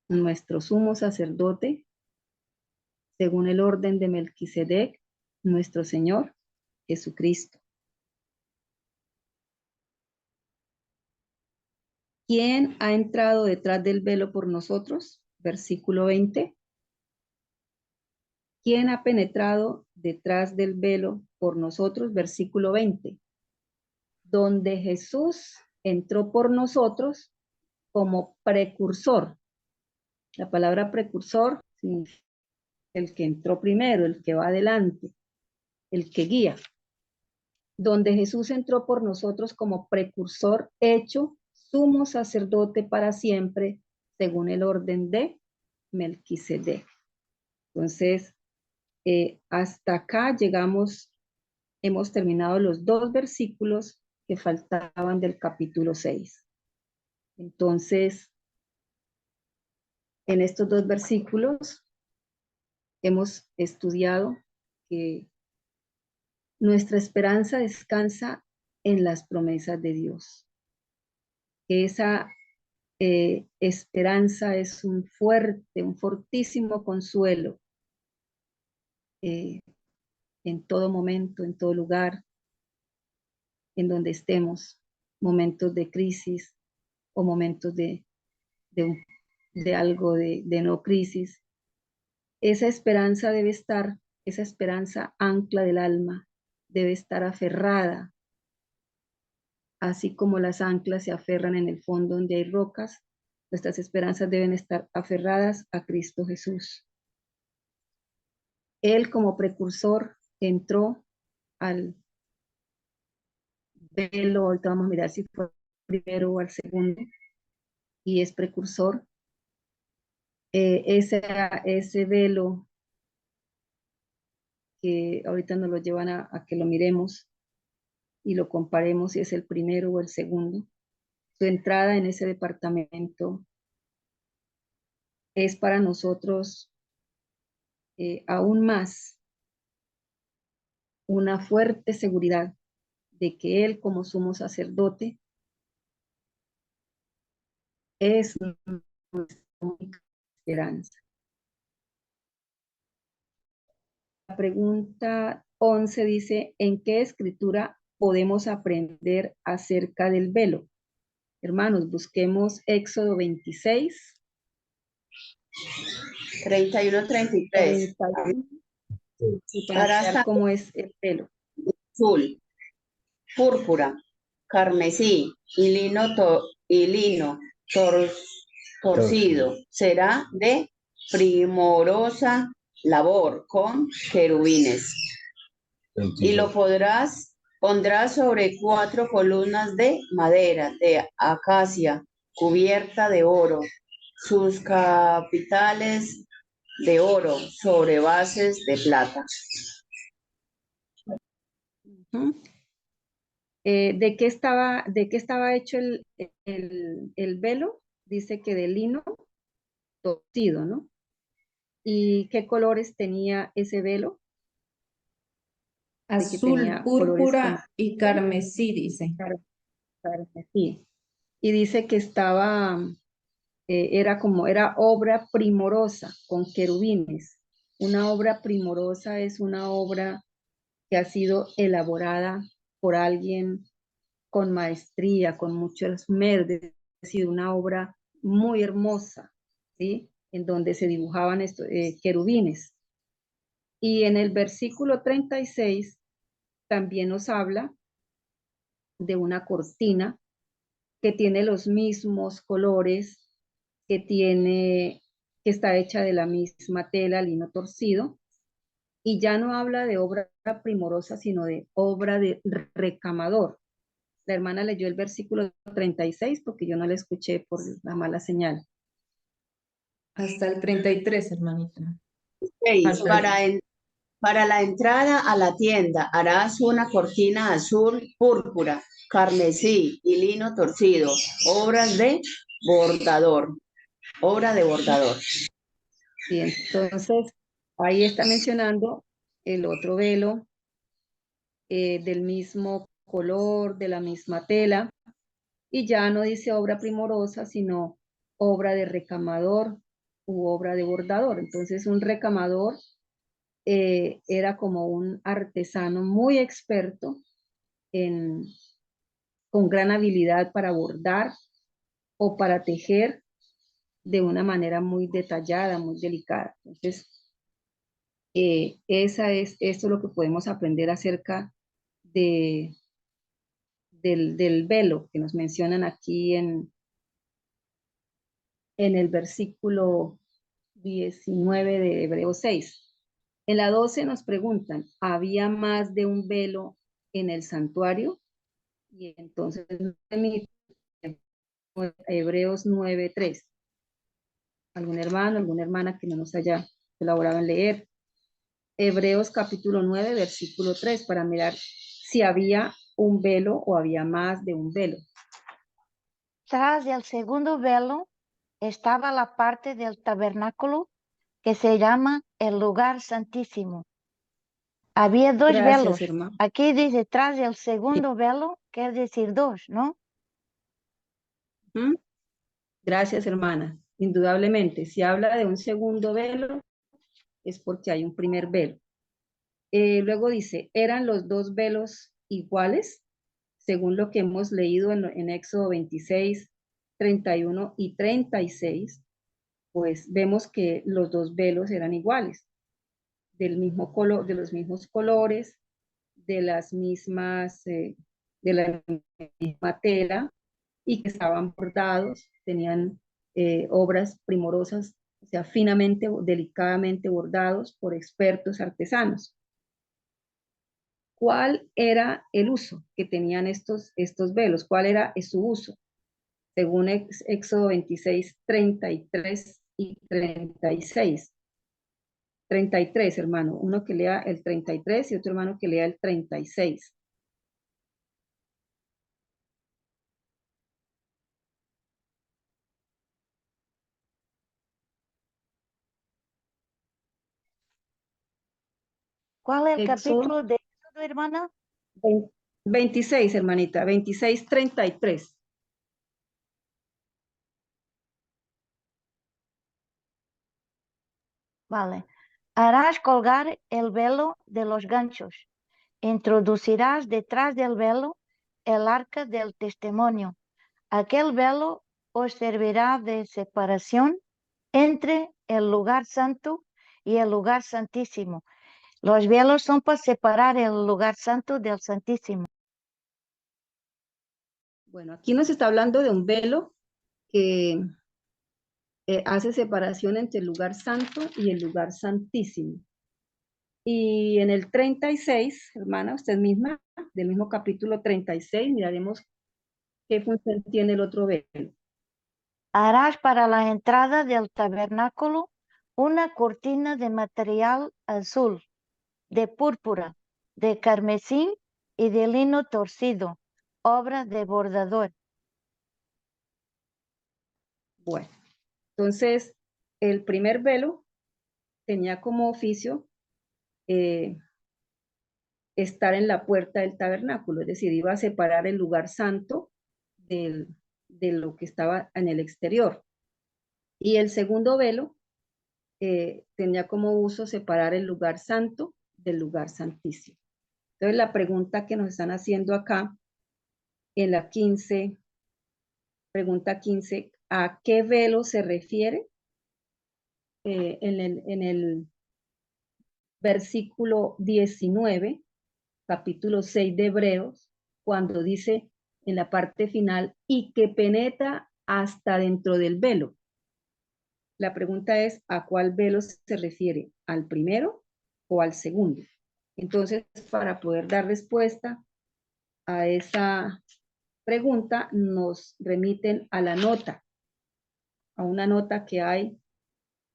Nuestro sumo sacerdote, según el orden de Melquisedec, nuestro Señor Jesucristo. ¿Quién ha entrado detrás del velo por nosotros? Versículo 20. ¿Quién ha penetrado detrás del velo por nosotros? Versículo 20. Donde Jesús entró por nosotros como precursor. La palabra precursor significa el que entró primero, el que va adelante, el que guía. Donde Jesús entró por nosotros como precursor, hecho sumo sacerdote para siempre, según el orden de Melquisedec. Entonces, hasta acá llegamos, hemos terminado los 2 versículos que faltaban del capítulo 6. Entonces, en estos 2 versículos hemos estudiado que nuestra esperanza descansa en las promesas de Dios. Que esa esperanza es un fortísimo consuelo en todo momento, en todo lugar, en donde estemos, momentos de crisis o momentos de algo de no crisis. Esa esperanza debe estar, esa esperanza ancla del alma, debe estar aferrada, así como las anclas se aferran en el fondo donde hay rocas. Nuestras esperanzas deben estar aferradas a Cristo Jesús. Él como precursor entró al velo, ahorita vamos a mirar si fue primero o al segundo, y es precursor. Ese velo que ahorita nos lo llevan a que lo miremos y lo comparemos si es el primero o el segundo. Su entrada en ese departamento es para nosotros aún más una fuerte seguridad de que Él como sumo sacerdote es nuestra única esperanza. La pregunta 11 dice, ¿en qué escritura podemos aprender acerca del velo? Hermanos, busquemos Éxodo 26. 31-33. Para ver cómo es el velo. Azul, púrpura, carmesí y lino torcido. Será de primorosa labor con querubines. Y lo pondrás sobre 4 columnas de madera de acacia cubierta de oro, sus capiteles de oro sobre bases de plata. ¿De qué estaba hecho el velo? Dice que de lino torcido, ¿no? ¿Y qué colores tenía ese velo? Azul, púrpura y carmesí, dice. Carmesí. Y dice que estaba, era obra primorosa con querubines. Una obra primorosa es una obra que ha sido elaborada por alguien con maestría, con mucho esmero, ha sido una obra muy hermosa, ¿sí? en donde se dibujaban estos querubines. Y en el versículo 36 también nos habla de una cortina que tiene los mismos colores, que está hecha de la misma tela, lino torcido, y ya no habla de obra primorosa, sino de obra de recamador. La hermana leyó el versículo 36 porque yo no la escuché por la mala señal. Hasta el 33, hermanita. 6. Para la entrada a la tienda harás una cortina azul, púrpura, carmesí y lino torcido, obras de bordador. Obra de bordador. Y entonces ahí está mencionando el otro velo del mismo color, de la misma tela, y ya no dice obra primorosa, sino obra de recamador u obra de bordador. Entonces un recamador era como un artesano muy experto con gran habilidad para bordar o para tejer de una manera muy detallada, muy delicada. Entonces, esto es lo que podemos aprender acerca del velo que nos mencionan aquí en el versículo 19 de Hebreos 6. En la 12 nos preguntan, ¿había más de un velo en el santuario? Y entonces Hebreos 9:3. ¿Algún hermano, alguna hermana que no nos haya colaborado en leer? Hebreos capítulo 9, versículo 3, para mirar si había un velo o había más de un velo. Tras el segundo velo estaba la parte del tabernáculo que se llama el lugar santísimo. Había dos Gracias, velos. hermano. Aquí dice tras el segundo velo, quiere decir dos, ¿no? Gracias, hermana. Indudablemente, si habla de un segundo velo, es porque hay un primer velo. Luego dice, ¿eran los dos velos iguales? Según lo que hemos leído en Éxodo 26, 31 y 36, pues vemos que los dos velos eran iguales, del mismo color, de los mismos colores, de la misma tela, y que estaban bordados, tenían obras primorosas, o sea, finamente, delicadamente bordados por expertos artesanos. ¿Cuál era el uso que tenían estos velos? ¿Cuál era su uso? Según Éxodo 26, 33 y 36. 33, hermano. Uno que lea el 33 y otro hermano que lea el 36. ¿Cuál es el Éxodo capítulo de Éxodo, hermana? 26, hermanita. 26, 33. Vale. Harás colgar el velo de los ganchos. Introducirás detrás del velo el arca del testimonio. Aquel velo os servirá de separación entre el lugar santo y el lugar santísimo. Los velos son para separar el lugar santo del santísimo. Bueno, aquí nos está hablando de un velo que hace separación entre el lugar santo y el lugar santísimo. Y en el 36, hermana, usted misma, del mismo capítulo 36, miraremos qué función tiene el otro velo. Harás para la entrada del tabernáculo una cortina de material azul, de púrpura, de carmesí y de lino torcido, obra de bordador. Bueno, entonces el primer velo tenía como oficio estar en la puerta del tabernáculo, es decir, iba a separar el lugar santo de lo que estaba en el exterior. Y el segundo velo tenía como uso separar el lugar santo del lugar santísimo. Entonces la pregunta que nos están haciendo acá en la 15, pregunta 15, ¿a qué velo se refiere? en el versículo 19, capítulo 6 de Hebreos, cuando dice en la parte final, y que penetra hasta dentro del velo. La pregunta es, ¿a cuál velo se refiere? ¿Al primero o al segundo? Entonces, para poder dar respuesta a esa pregunta, nos remiten a la nota, a una nota que hay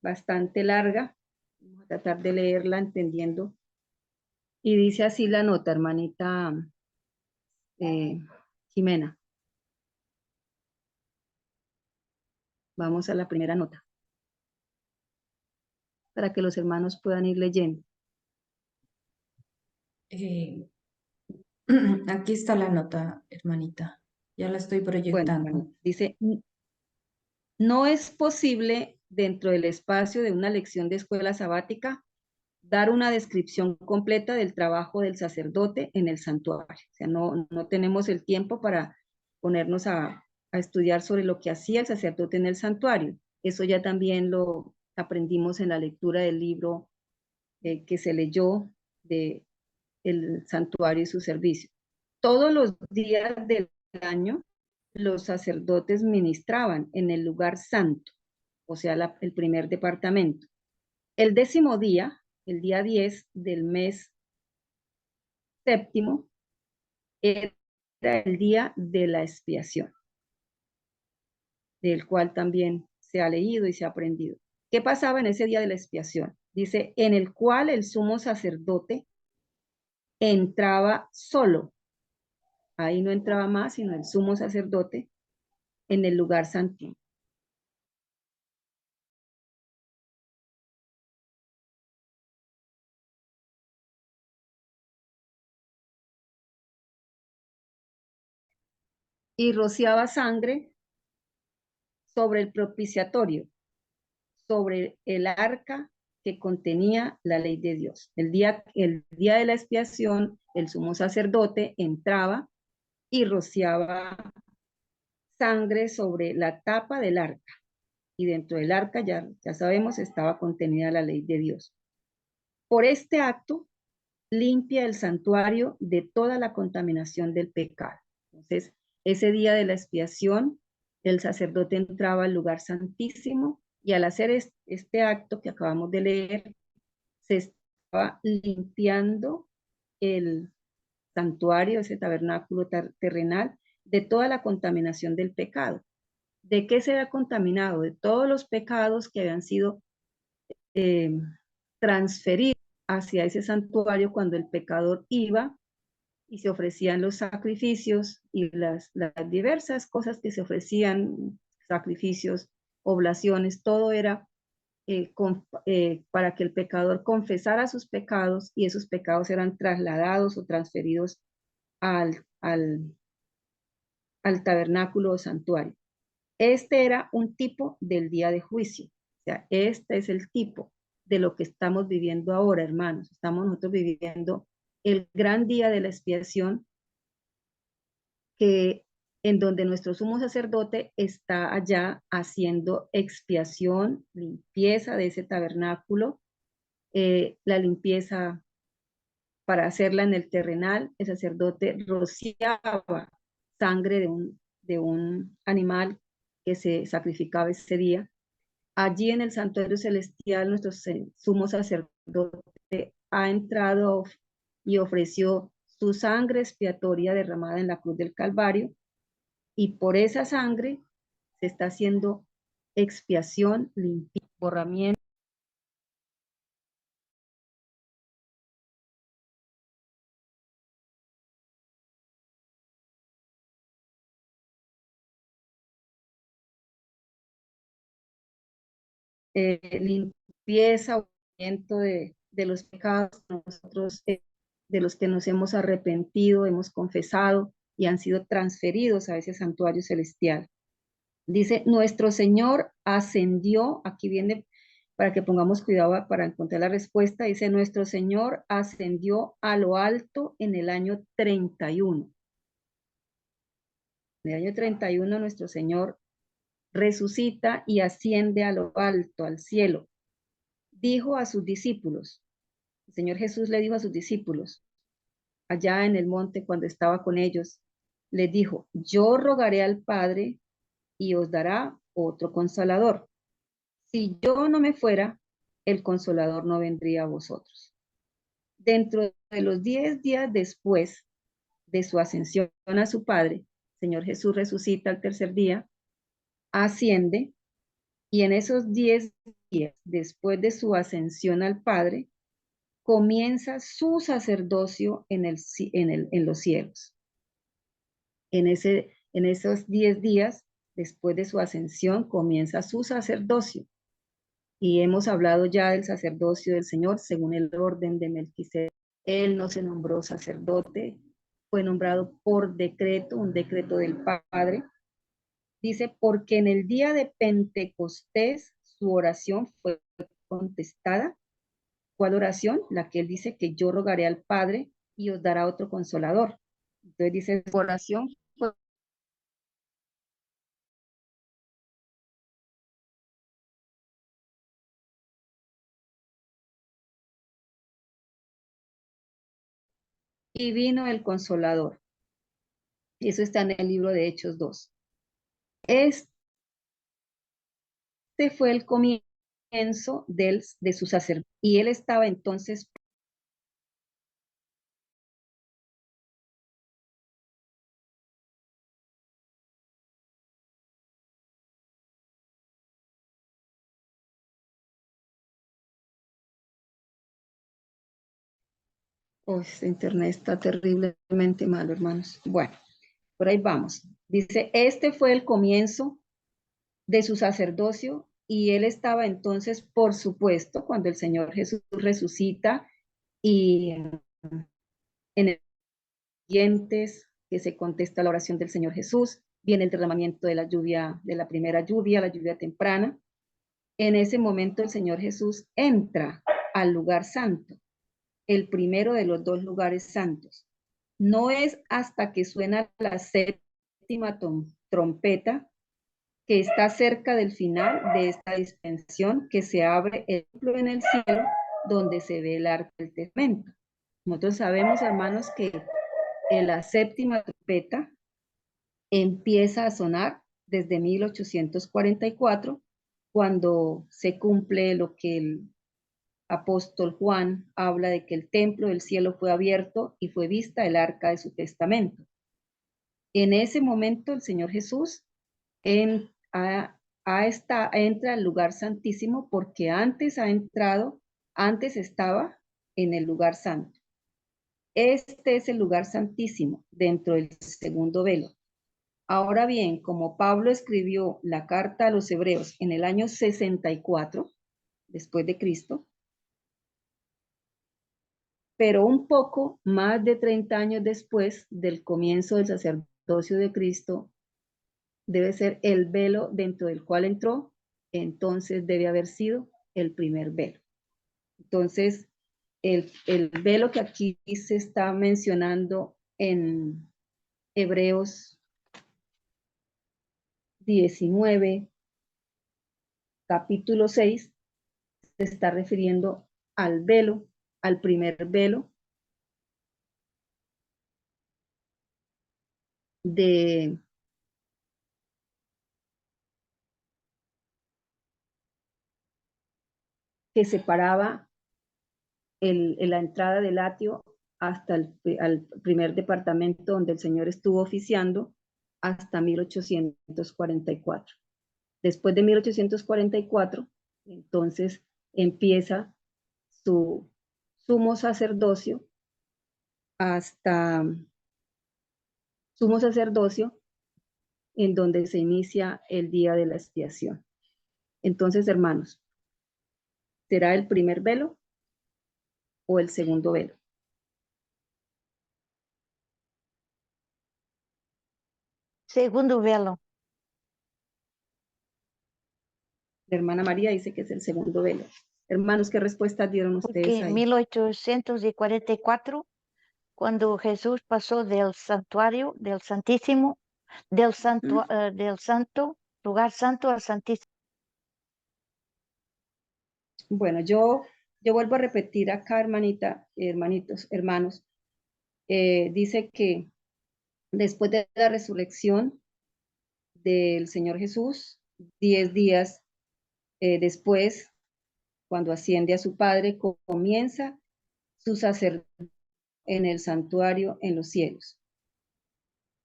bastante larga. Vamos a tratar de leerla entendiendo. Y dice así la nota, hermanita Jimena. Vamos a la primera nota, para que los hermanos puedan ir leyendo. Aquí está la nota, hermanita. Ya la estoy proyectando. Bueno, dice, no es posible dentro del espacio de una lección de escuela sabática dar una descripción completa del trabajo del sacerdote en el santuario. O sea, no tenemos el tiempo para ponernos a estudiar sobre lo que hacía el sacerdote en el santuario. Eso ya también lo aprendimos en la lectura del libro que se leyó de el santuario y su servicio. Todos los días del año, los sacerdotes ministraban en el lugar santo, o sea, el primer departamento. El 10º día, el día 10 del mes séptimo, era el día de la expiación, del cual también se ha leído y se ha aprendido. ¿Qué pasaba en ese día de la expiación? Dice, en el cual el sumo sacerdote entraba solo. Ahí no entraba más, sino el sumo sacerdote en el lugar santísimo. Y rociaba sangre sobre el propiciatorio, sobre el arca que contenía la ley de Dios. El día de la expiación, el sumo sacerdote entraba y rociaba sangre sobre la tapa del arca. Y dentro del arca, ya sabemos, estaba contenida la ley de Dios. Por este acto, limpia el santuario de toda la contaminación del pecado. Entonces, ese día de la expiación, el sacerdote entraba al lugar santísimo y al hacer este acto que acabamos de leer, se estaba limpiando el santuario, ese tabernáculo terrenal, de toda la contaminación del pecado. ¿De qué se había contaminado? De todos los pecados que habían sido transferidos hacia ese santuario cuando el pecador iba y se ofrecían los sacrificios y las diversas cosas que se ofrecían, sacrificios, oblaciones, todo era para que el pecador confesara sus pecados y esos pecados eran trasladados o transferidos al tabernáculo o santuario. Este era un tipo del día de juicio. O sea, este es el tipo de lo que estamos viviendo ahora, hermanos. Estamos nosotros viviendo el gran día de la expiación, en donde nuestro sumo sacerdote está allá haciendo expiación, limpieza de ese tabernáculo, la limpieza para hacerla en el terrenal. El sacerdote rociaba sangre de un animal que se sacrificaba ese día. Allí en el santuario celestial, nuestro sumo sacerdote ha entrado y ofreció su sangre expiatoria derramada en la cruz del Calvario, y por esa sangre se está haciendo expiación, limpieza, borramiento. Limpieza, de los pecados nosotros, de los que nos hemos arrepentido, hemos confesado y han sido transferidos a ese santuario celestial. Dice, nuestro Señor ascendió, aquí viene para que pongamos cuidado para encontrar la respuesta, dice, nuestro Señor ascendió a lo alto en el año 31. En el año 31 nuestro Señor resucita y asciende a lo alto, al cielo. dijo a sus discípulos, el Señor Jesús le dijo a sus discípulos, allá en el monte cuando estaba con ellos, les dijo, yo rogaré al Padre y os dará otro consolador. Si yo no me fuera, el consolador no vendría a vosotros. Dentro de los 10 días después de su ascensión a su Padre, el Señor Jesús resucita al tercer día, asciende, y en esos 10 días después de su ascensión al Padre, comienza su sacerdocio en los cielos. En esos 10 días después de su ascensión comienza su sacerdocio. Y hemos hablado ya del sacerdocio del Señor según el orden de Melquisedec. Él no se nombró sacerdote, fue nombrado por decreto, un decreto del Padre. Dice, porque en el día de Pentecostés su oración fue contestada. ¿Cuál oración? La que él dice que yo rogaré al Padre y os dará otro consolador. Entonces dice, su oración fue y vino el consolador. Eso está en el libro de Hechos 2. Este fue el comienzo de su sacerdocio. Y él estaba entonces este internet está terriblemente malo, hermanos. Bueno, por ahí vamos. Dice, este fue el comienzo de su sacerdocio y él estaba entonces, por supuesto, cuando el Señor Jesús resucita y en el siguientes que se contesta la oración del Señor Jesús, viene el derramamiento de la lluvia, de la primera lluvia, la lluvia temprana. En ese momento el Señor Jesús entra al lugar santo, el primero de los 2 lugares santos. No es hasta que suena la séptima trompeta, que está cerca del final de esta dispensación, que se abre el templo en el cielo, donde se ve el arca del testamento. Nosotros sabemos, hermanos, que en la séptima trompeta empieza a sonar desde 1844, cuando se cumple lo que el apóstol Juan habla de que el templo del cielo fue abierto y fue vista el arca de su testamento. En ese momento el Señor Jesús entra al lugar santísimo, porque antes estaba en el lugar santo. Este es el lugar santísimo dentro del segundo velo. Ahora bien, como Pablo escribió la carta a los Hebreos en el año 64 después de Cristo, pero un poco más de 30 años después del comienzo del sacerdocio de Cristo, debe ser el velo dentro del cual entró, entonces debe haber sido el primer velo. Entonces, el velo que aquí se está mencionando en Hebreos 19, capítulo 6, se está refiriendo al velo, al primer velo que separaba la entrada del atrio hasta al primer departamento donde el Señor estuvo oficiando hasta 1844. Después de 1844, entonces empieza su sumo sacerdocio en donde se inicia el día de la expiación. Entonces, hermanos, ¿será el primer velo o el segundo velo? Segundo velo. La hermana María dice que es el segundo velo. Hermanos, ¿qué respuesta dieron ustedes Porque en ahí? 1844, cuando Jesús pasó del santuario, del Santísimo, del santo, lugar santo al Santísimo. Bueno, yo vuelvo a repetir acá, hermanos, dice que después de la resurrección del Señor Jesús, 10 días después, cuando asciende a su Padre, comienza su sacerdocio en el santuario en los cielos.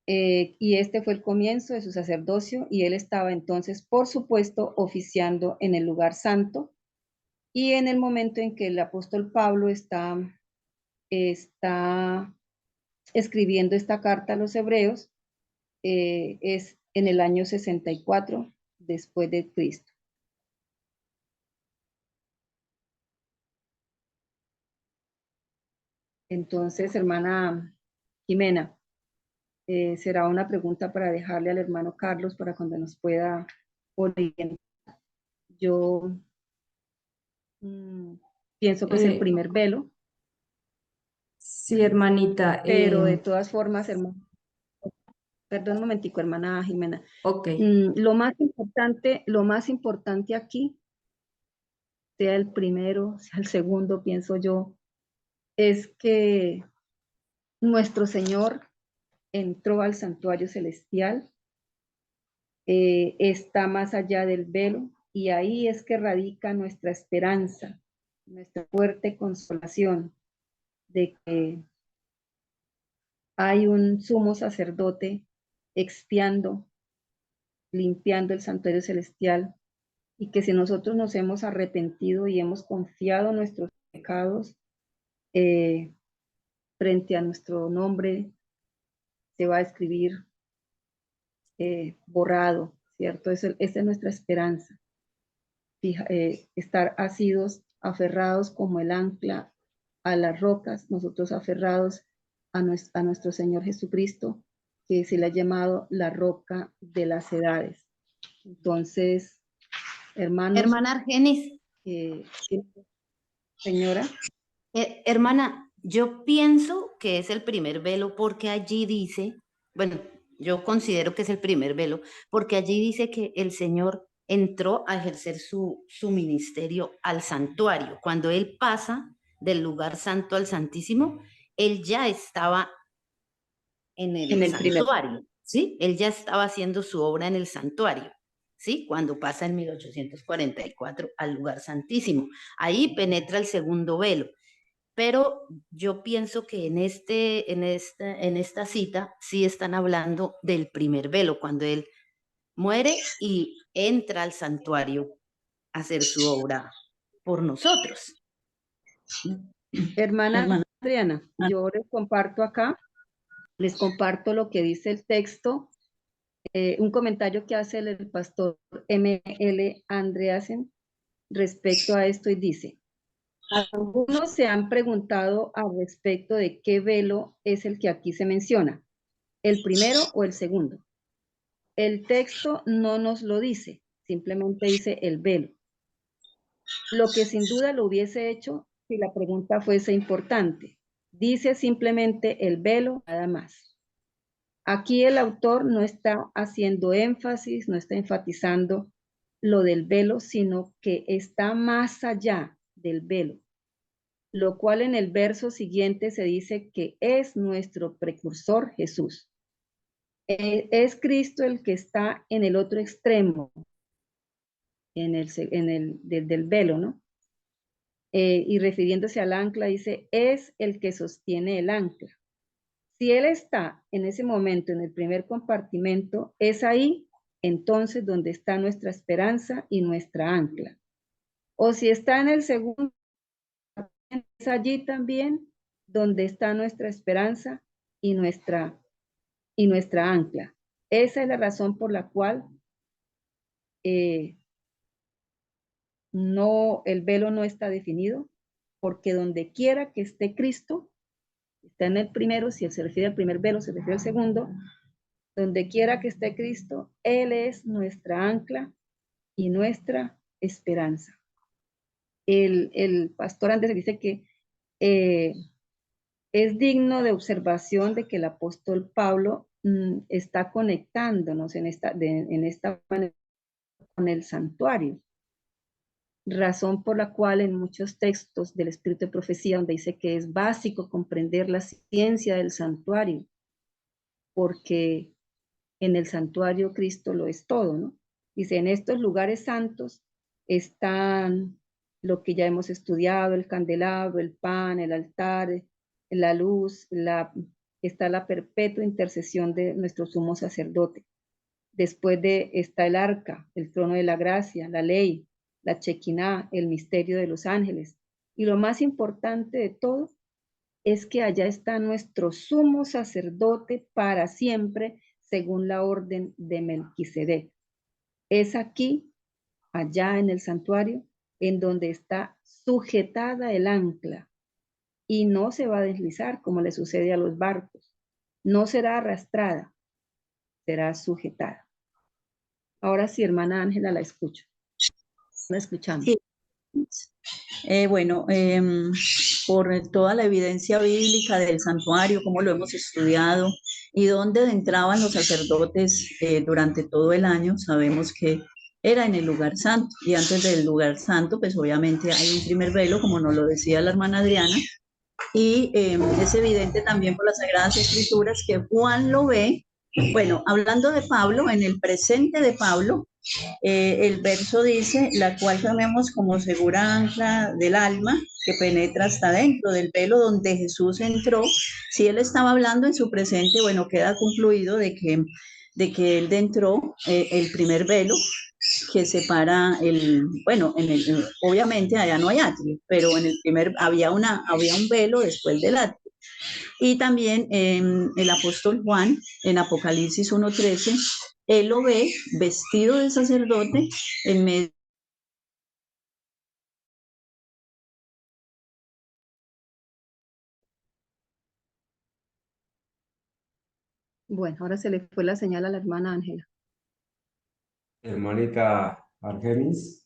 Y este fue el comienzo de su sacerdocio, y él estaba entonces, por supuesto, oficiando en el lugar santo. Y en el momento en que el apóstol Pablo está escribiendo esta carta a los hebreos, es en el año 64 después de Cristo. Entonces, hermana Jimena, será una pregunta para dejarle al hermano Carlos para cuando nos pueda orientar. Yo pienso que es el primer velo. Sí, hermanita. Pero de todas formas, hermano, perdón un momentico, hermana Jimena. Ok. Lo más importante aquí, sea el primero, sea el segundo, pienso yo, es que nuestro Señor entró al santuario celestial, está más allá del velo, y ahí es que radica nuestra esperanza, nuestra fuerte consolación de que hay un sumo sacerdote expiando, limpiando el santuario celestial, y que si nosotros nos hemos arrepentido y hemos confiado nuestros pecados, frente a nuestro nombre se va a escribir borrado, ¿cierto? Esa es nuestra esperanza. Estar asidos, aferrados como el ancla a las rocas, nosotros aferrados a nuestro Señor Jesucristo, que se le ha llamado la roca de las edades. Entonces, hermanos. Hermana Argenis. Señora. Hermana, yo pienso que es el primer velo porque allí dice, bueno, yo considero que es el primer velo, porque allí dice que el Señor entró a ejercer su ministerio al santuario. Cuando Él pasa del lugar santo al santísimo, Él ya estaba en el santuario, ¿sí? Él ya estaba haciendo su obra en el santuario, ¿sí? Cuando pasa en 1844 al lugar santísimo. Ahí penetra el segundo velo. Pero yo pienso que en esta cita sí están hablando del primer velo, cuando él muere y entra al santuario a hacer su obra por nosotros. Hermana Adriana, yo les comparto acá, les comparto lo que dice el texto, un comentario que hace el pastor M.L. Andreasen respecto a esto, y dice: algunos se han preguntado al respecto de qué velo es el que aquí se menciona, el primero o el segundo. El texto no nos lo dice, simplemente dice el velo. Lo que sin duda lo hubiese hecho si la pregunta fuese importante. Dice simplemente el velo, nada más. Aquí el autor no está haciendo énfasis, no está enfatizando lo del velo, sino que está más allá del velo, lo cual en el verso siguiente se dice que es nuestro precursor Jesús. Es Cristo el que está en el otro extremo, del velo, ¿no? Y refiriéndose al ancla, dice, es el que sostiene el ancla. Si él está en ese momento en el primer compartimento, es ahí entonces donde está nuestra esperanza y nuestra ancla. O si está en el segundo, es allí también donde está nuestra esperanza y nuestra ancla. Esa es la razón por la cual el velo no está definido, porque donde quiera que esté Cristo, está en el primero, si se refiere al primer velo, se refiere al segundo, donde quiera que esté Cristo, Él es nuestra ancla y nuestra esperanza. El pastor Andrés dice que es digno de observación de que el apóstol Pablo está conectándonos en esta manera con el santuario. razón por la cual en muchos textos del Espíritu de Profecía, donde dice que es básico comprender la ciencia del santuario, porque en el santuario Cristo lo es todo, ¿no? Dice, en estos lugares santos están lo que ya hemos estudiado, el candelabro, el pan, el altar, la luz, está la perpetua intercesión de nuestro sumo sacerdote. Después está el arca, el trono de la gracia, la ley, la chequiná, el misterio de los ángeles. Y lo más importante de todo es que allá está nuestro sumo sacerdote para siempre, según la orden de Melquisedec. Es aquí, allá en el santuario, en donde está sujetada el ancla y no se va a deslizar como le sucede a los barcos. No será arrastrada, será sujetada. Ahora sí, hermana Ángela, la escucho. La escuchamos. Sí. Por toda la evidencia bíblica del santuario, cómo lo hemos estudiado y dónde entraban los sacerdotes durante todo el año, sabemos que era en el lugar santo. Y antes del lugar santo, pues obviamente hay un primer velo, como nos lo decía la hermana Adriana, y es evidente también por las Sagradas Escrituras que Juan lo ve. Bueno, hablando de Pablo, en el presente de Pablo, el verso dice, la cual llamemos como segura ancla del alma, que penetra hasta dentro del velo donde Jesús entró. Si él estaba hablando en su presente, bueno, queda concluido de que él entró el primer velo que separa obviamente allá no hay atrio, pero en el primer había un velo después del atrio. Y también el apóstol Juan, en Apocalipsis 1:13, él lo ve vestido de sacerdote en medio. Bueno, ahora se le fue la señal a la hermana Ángela. Hermanita Argenis.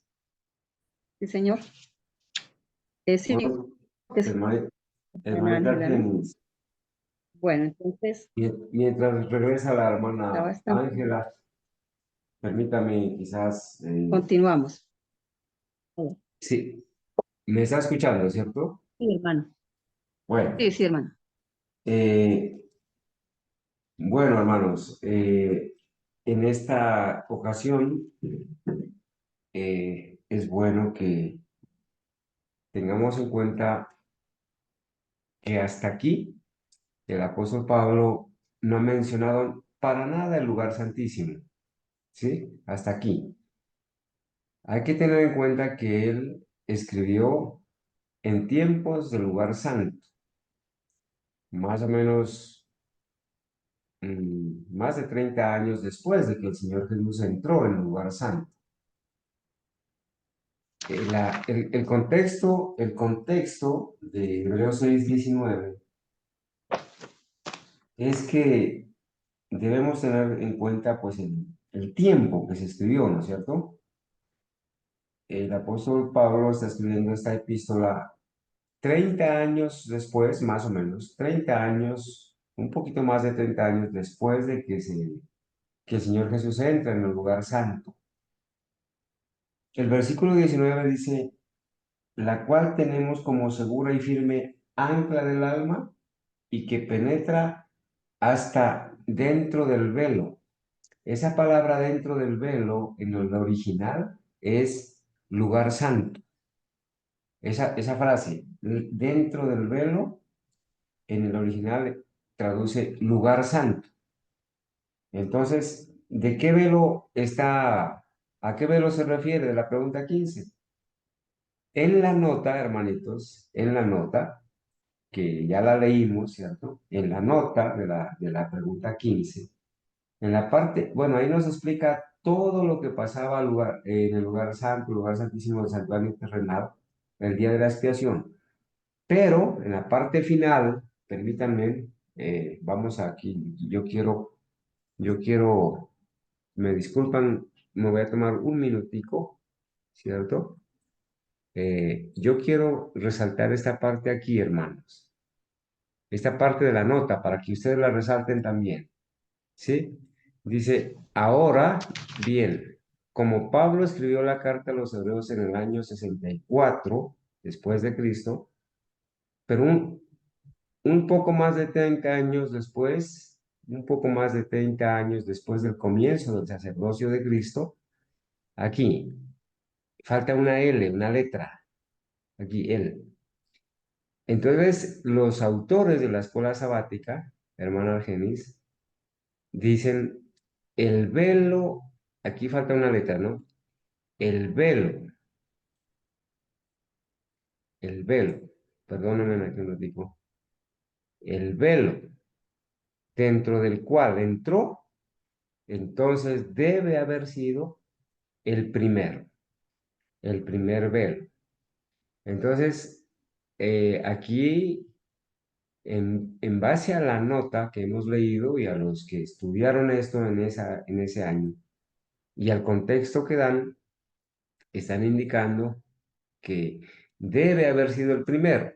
Sí, señor. Sí, Hermanita Argenis. Bueno, entonces. Mientras regresa la hermana Ángela, permítame quizás. Continuamos. Sí. ¿Me está escuchando, cierto? Sí, hermano. Bueno. Sí, hermano. Bueno, hermanos, en esta ocasión es bueno que tengamos en cuenta que hasta aquí el apóstol Pablo no ha mencionado para nada el lugar santísimo, ¿sí? Hasta aquí. Hay que tener en cuenta que él escribió en tiempos del lugar santo, más o menos más de 30 años después de que el Señor Jesús entró en el lugar santo. El contexto de Hebreos 6:19 es que debemos tener en cuenta pues el tiempo que se escribió, ¿no es cierto? El apóstol Pablo está escribiendo esta epístola 30 años después, más o menos, 30 años, un poquito más de 30 años después de que el Señor Jesús entra en el lugar santo. El versículo 19 dice, la cual tenemos como segura y firme ancla del alma y que penetra hasta dentro del velo. Esa palabra dentro del velo en el original es lugar santo. Esa frase, dentro del velo, en el original traduce lugar santo. Entonces, ¿de qué velo está? ¿A qué velo se refiere? De la pregunta 15. En la nota, hermanitos, en la nota, que ya la leímos, ¿cierto? En la nota de la pregunta 15, en la parte, bueno, ahí nos explica todo lo que pasaba en el lugar santo, el lugar santísimo del santuario terrenal, el día de la expiación. Pero en la parte final, permítanme, vamos aquí, yo quiero, me disculpan, me voy a tomar un minutico, ¿cierto? Yo quiero resaltar esta parte aquí, hermanos. Esta parte de la nota, para que ustedes la resalten también. ¿Sí? Dice, ahora, bien, como Pablo escribió la carta a los hebreos en el año 64 después de Cristo, pero un poco más de 30 años después, un poco más de 30 años después del comienzo del sacerdocio de Cristo, aquí falta una L, una letra, aquí L. Entonces, los autores de la escuela sabática, hermana Argenis, dicen el velo, aquí falta una letra, ¿no? El velo, perdónenme aquí un digo, el velo dentro del cual entró, entonces debe haber sido el primer velo. Entonces, aquí, en base a la nota que hemos leído y a los que estudiaron esto en ese año, y al contexto que dan, están indicando que debe haber sido el primero.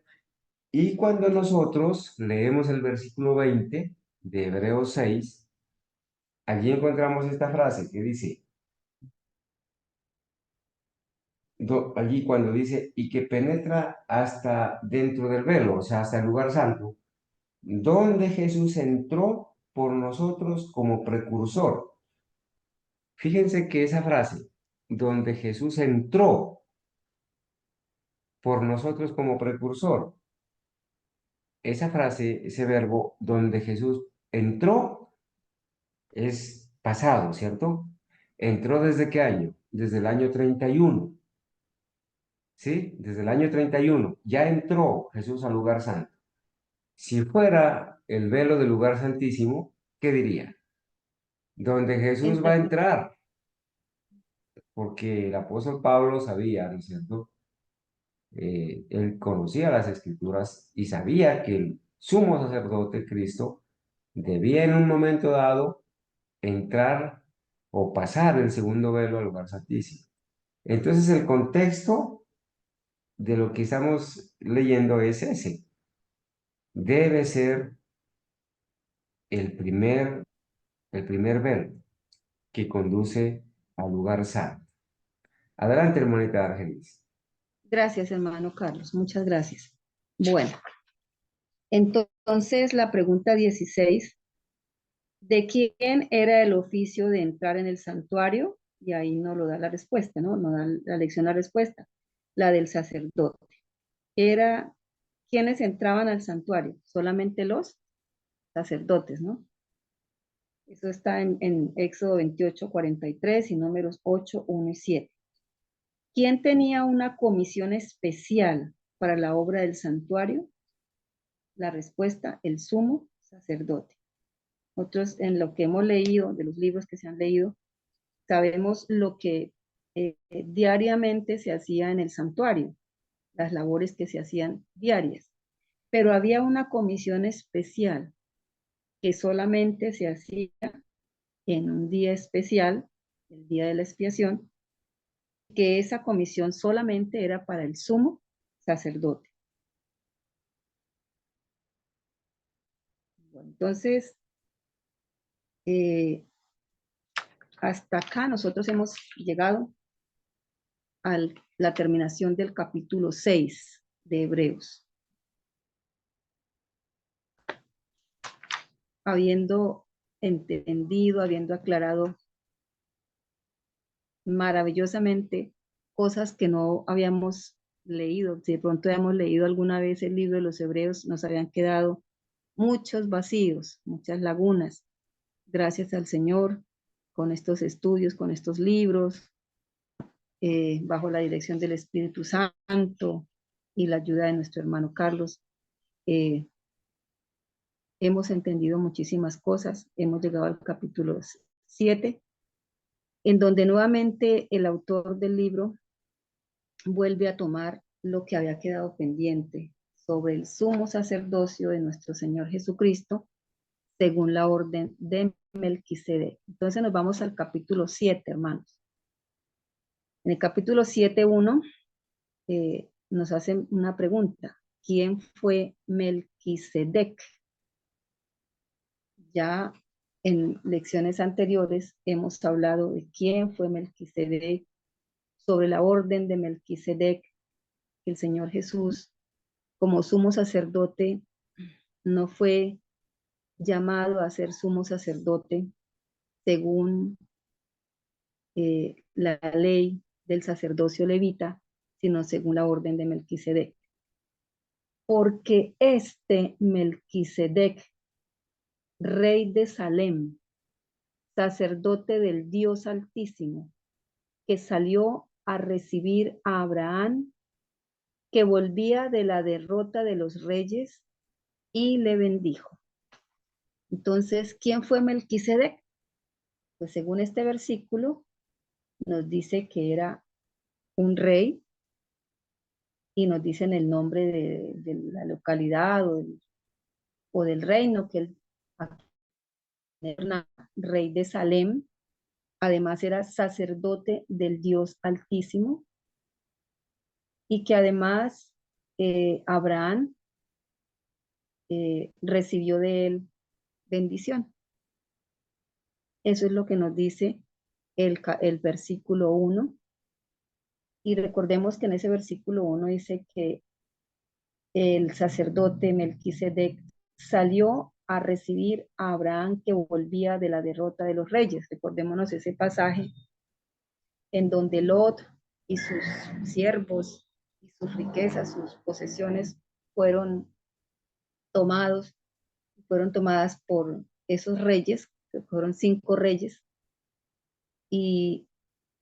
Y cuando nosotros leemos el versículo 20 de Hebreos 6, allí encontramos esta frase que dice, allí cuando dice, y que penetra hasta dentro del velo, o sea, hasta el lugar santo, donde Jesús entró por nosotros como precursor. Fíjense que esa frase, donde Jesús entró por nosotros como precursor, esa frase, ese verbo, donde Jesús entró, es pasado, ¿cierto? ¿Entró desde qué año? Desde el año 31. ¿Sí? Desde el año 31. Ya entró Jesús al lugar santo. Si fuera el velo del lugar santísimo, ¿qué diría? Donde Jesús va a entrar. Porque el apóstol Pablo sabía, ¿no es cierto? Él conocía las escrituras y sabía que el sumo sacerdote Cristo debía en un momento dado entrar o pasar el segundo velo al lugar santísimo. Entonces el contexto de lo que estamos leyendo es ese. Debe ser el primer velo que conduce al lugar santo. Adelante, hermanita Argenis. Gracias, hermano Carlos. Muchas gracias. Bueno, entonces la pregunta 16, ¿de quién era el oficio de entrar en el santuario? Y ahí no lo da la respuesta, ¿no? No da la lección la respuesta. La del sacerdote. Era, ¿quiénes entraban al santuario? Solamente los sacerdotes, ¿no? Eso está en Éxodo 28, 43 y Números 8, 1 y 7. ¿Quién tenía una comisión especial para la obra del santuario? La respuesta, el sumo sacerdote. Nosotros en lo que hemos leído, de los libros que se han leído, sabemos lo que diariamente se hacía en el santuario, las labores que se hacían diarias. Pero había una comisión especial que solamente se hacía en un día especial, el día de la expiación, que esa comisión solamente era para el sumo sacerdote. Bueno, entonces, hasta acá nosotros hemos llegado a la terminación del capítulo 6 de Hebreos. Habiendo entendido, habiendo aclarado maravillosamente cosas que no habíamos leído. Si de pronto habíamos leído alguna vez el libro de los Hebreos, nos habían quedado muchos vacíos, muchas lagunas. Gracias al Señor, con estos estudios, con estos libros, bajo la dirección del Espíritu Santo y la ayuda de nuestro hermano Carlos, hemos entendido muchísimas cosas. Hemos llegado al capítulo 7, en donde nuevamente el autor del libro vuelve a tomar lo que había quedado pendiente sobre el sumo sacerdocio de nuestro Señor Jesucristo, según la orden de Melquisedec. Entonces nos vamos al capítulo 7, hermanos. En el capítulo 7:1 nos hacen una pregunta. ¿Quién fue Melquisedec? Ya En lecciones anteriores hemos hablado de quién fue Melquisedec, sobre la orden de Melquisedec. El Señor Jesús, como sumo sacerdote, no fue llamado a ser sumo sacerdote según la ley del sacerdocio levita, sino según la orden de Melquisedec. Porque este Melquisedec, rey de Salem, sacerdote del Dios Altísimo, que salió a recibir a Abraham, que volvía de la derrota de los reyes, y le bendijo. Entonces, ¿quién fue Melquisedec? Pues según este versículo, nos dice que era un rey, y nos dicen el nombre de la localidad o del reino que él era, rey de Salem. Además era sacerdote del Dios Altísimo, y que además Abraham recibió de él bendición. Eso es lo que nos dice el versículo 1. Y recordemos que en ese versículo 1 dice que el sacerdote Melquisedec salió a recibir a Abraham, que volvía de la derrota de los reyes. Recordémonos ese pasaje en donde Lot y sus siervos y sus riquezas, sus posesiones fueron tomadas por esos reyes, que fueron 5 reyes, y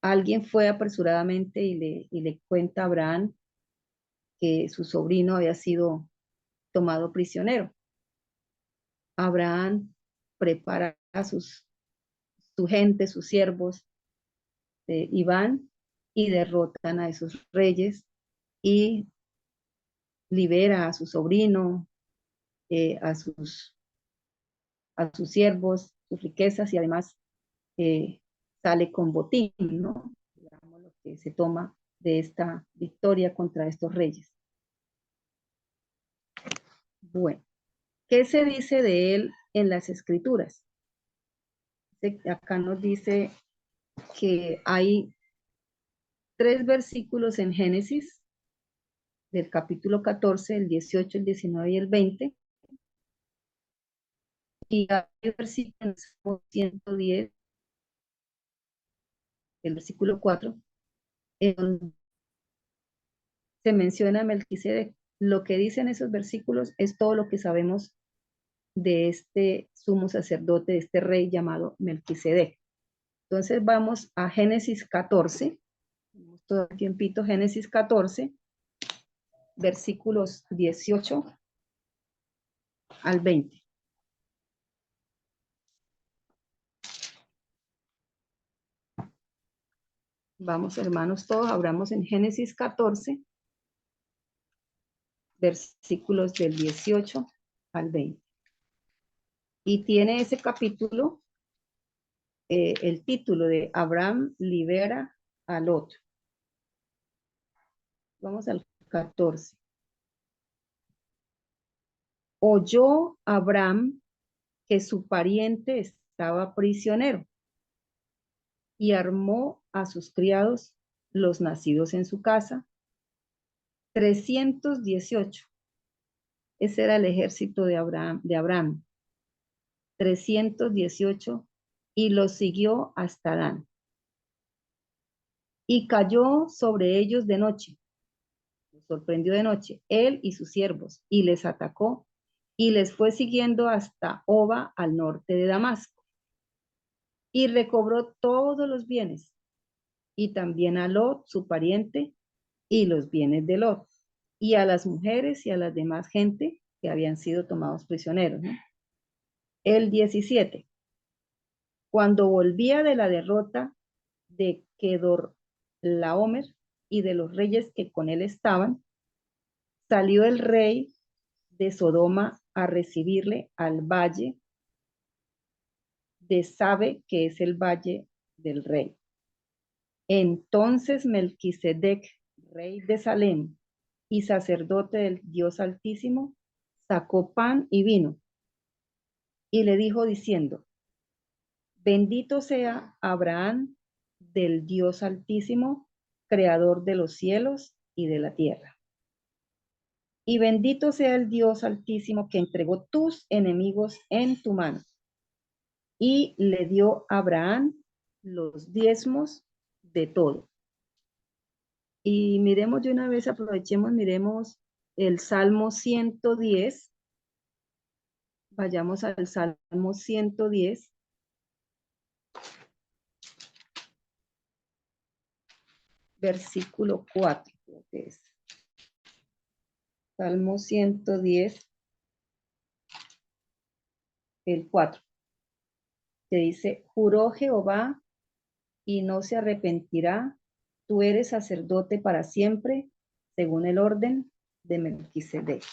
alguien fue apresuradamente y le cuenta a Abraham que su sobrino había sido tomado prisionero. Abraham prepara a su gente, sus siervos, y van y derrotan a esos reyes y libera a su sobrino, a sus siervos, sus riquezas, y además sale con botín, ¿no? Digamos, lo que se toma de esta victoria contra estos reyes. Bueno, ¿qué se dice de él en las Escrituras? Acá nos dice que hay 3 versículos en Génesis, del capítulo 14, el 18, el 19 y el 20. Y hay versículos 110, el versículo 4, en donde se menciona a Melquisedec. Lo que dicen esos versículos es todo lo que sabemos de este sumo sacerdote, de este rey llamado Melquisedec. Entonces vamos a Génesis 14, todo el tiempito, Génesis 14, versículos 18 al 20. Vamos, hermanos, todos, abramos en Génesis 14, versículos del 18 al 20. Y tiene ese capítulo el título de Abraham libera a Lot. Vamos al 14. Oyó Abraham que su pariente estaba prisionero, y armó a sus criados, los nacidos en su casa, 318. Ese era el ejército de Abraham. 318, y los siguió hasta Dan. Y cayó sobre ellos de noche, los sorprendió de noche, él y sus siervos, y les atacó, y les fue siguiendo hasta Oba, al norte de Damasco. Y recobró todos los bienes, y también a Lot, su pariente, y los bienes de Lot, y a las mujeres y a las demás gente que habían sido tomados prisioneros, ¿no? El 17. Cuando volvía de la derrota de Kedorlaomer y de los reyes que con él estaban, salió el rey de Sodoma a recibirle al valle de Sabe, que es el valle del rey. Entonces Melquisedec, rey de Salem y sacerdote del Dios Altísimo, sacó pan y vino, y le dijo diciendo: Bendito sea Abraham del Dios Altísimo, creador de los cielos y de la tierra. Y bendito sea el Dios Altísimo que entregó tus enemigos en tu mano. Y le dio a Abraham los diezmos de todo. Y miremos de una vez, aprovechemos, miremos el Salmo 110. Vayamos al Salmo 110. Versículo 4, creo que es. Salmo 110, el 4, que dice, juró Jehová y no se arrepentirá, tú eres sacerdote para siempre, según el orden de Melquisedec.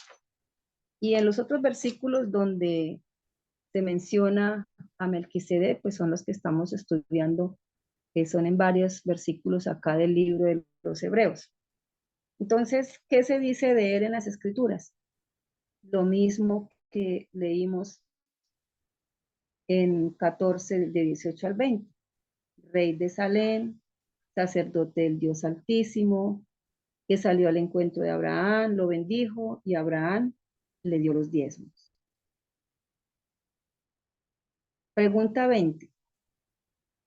Y en los otros versículos donde se menciona a Melquisedec, pues son los que estamos estudiando, que son en varios versículos acá del libro de los Hebreos. Entonces, ¿qué se dice de él en las Escrituras? Lo mismo que leímos en 14, de 18 al 20. Rey de Salem, sacerdote del Dios Altísimo, que salió al encuentro de Abraham, lo bendijo y Abraham le dio los diezmos. Pregunta 20.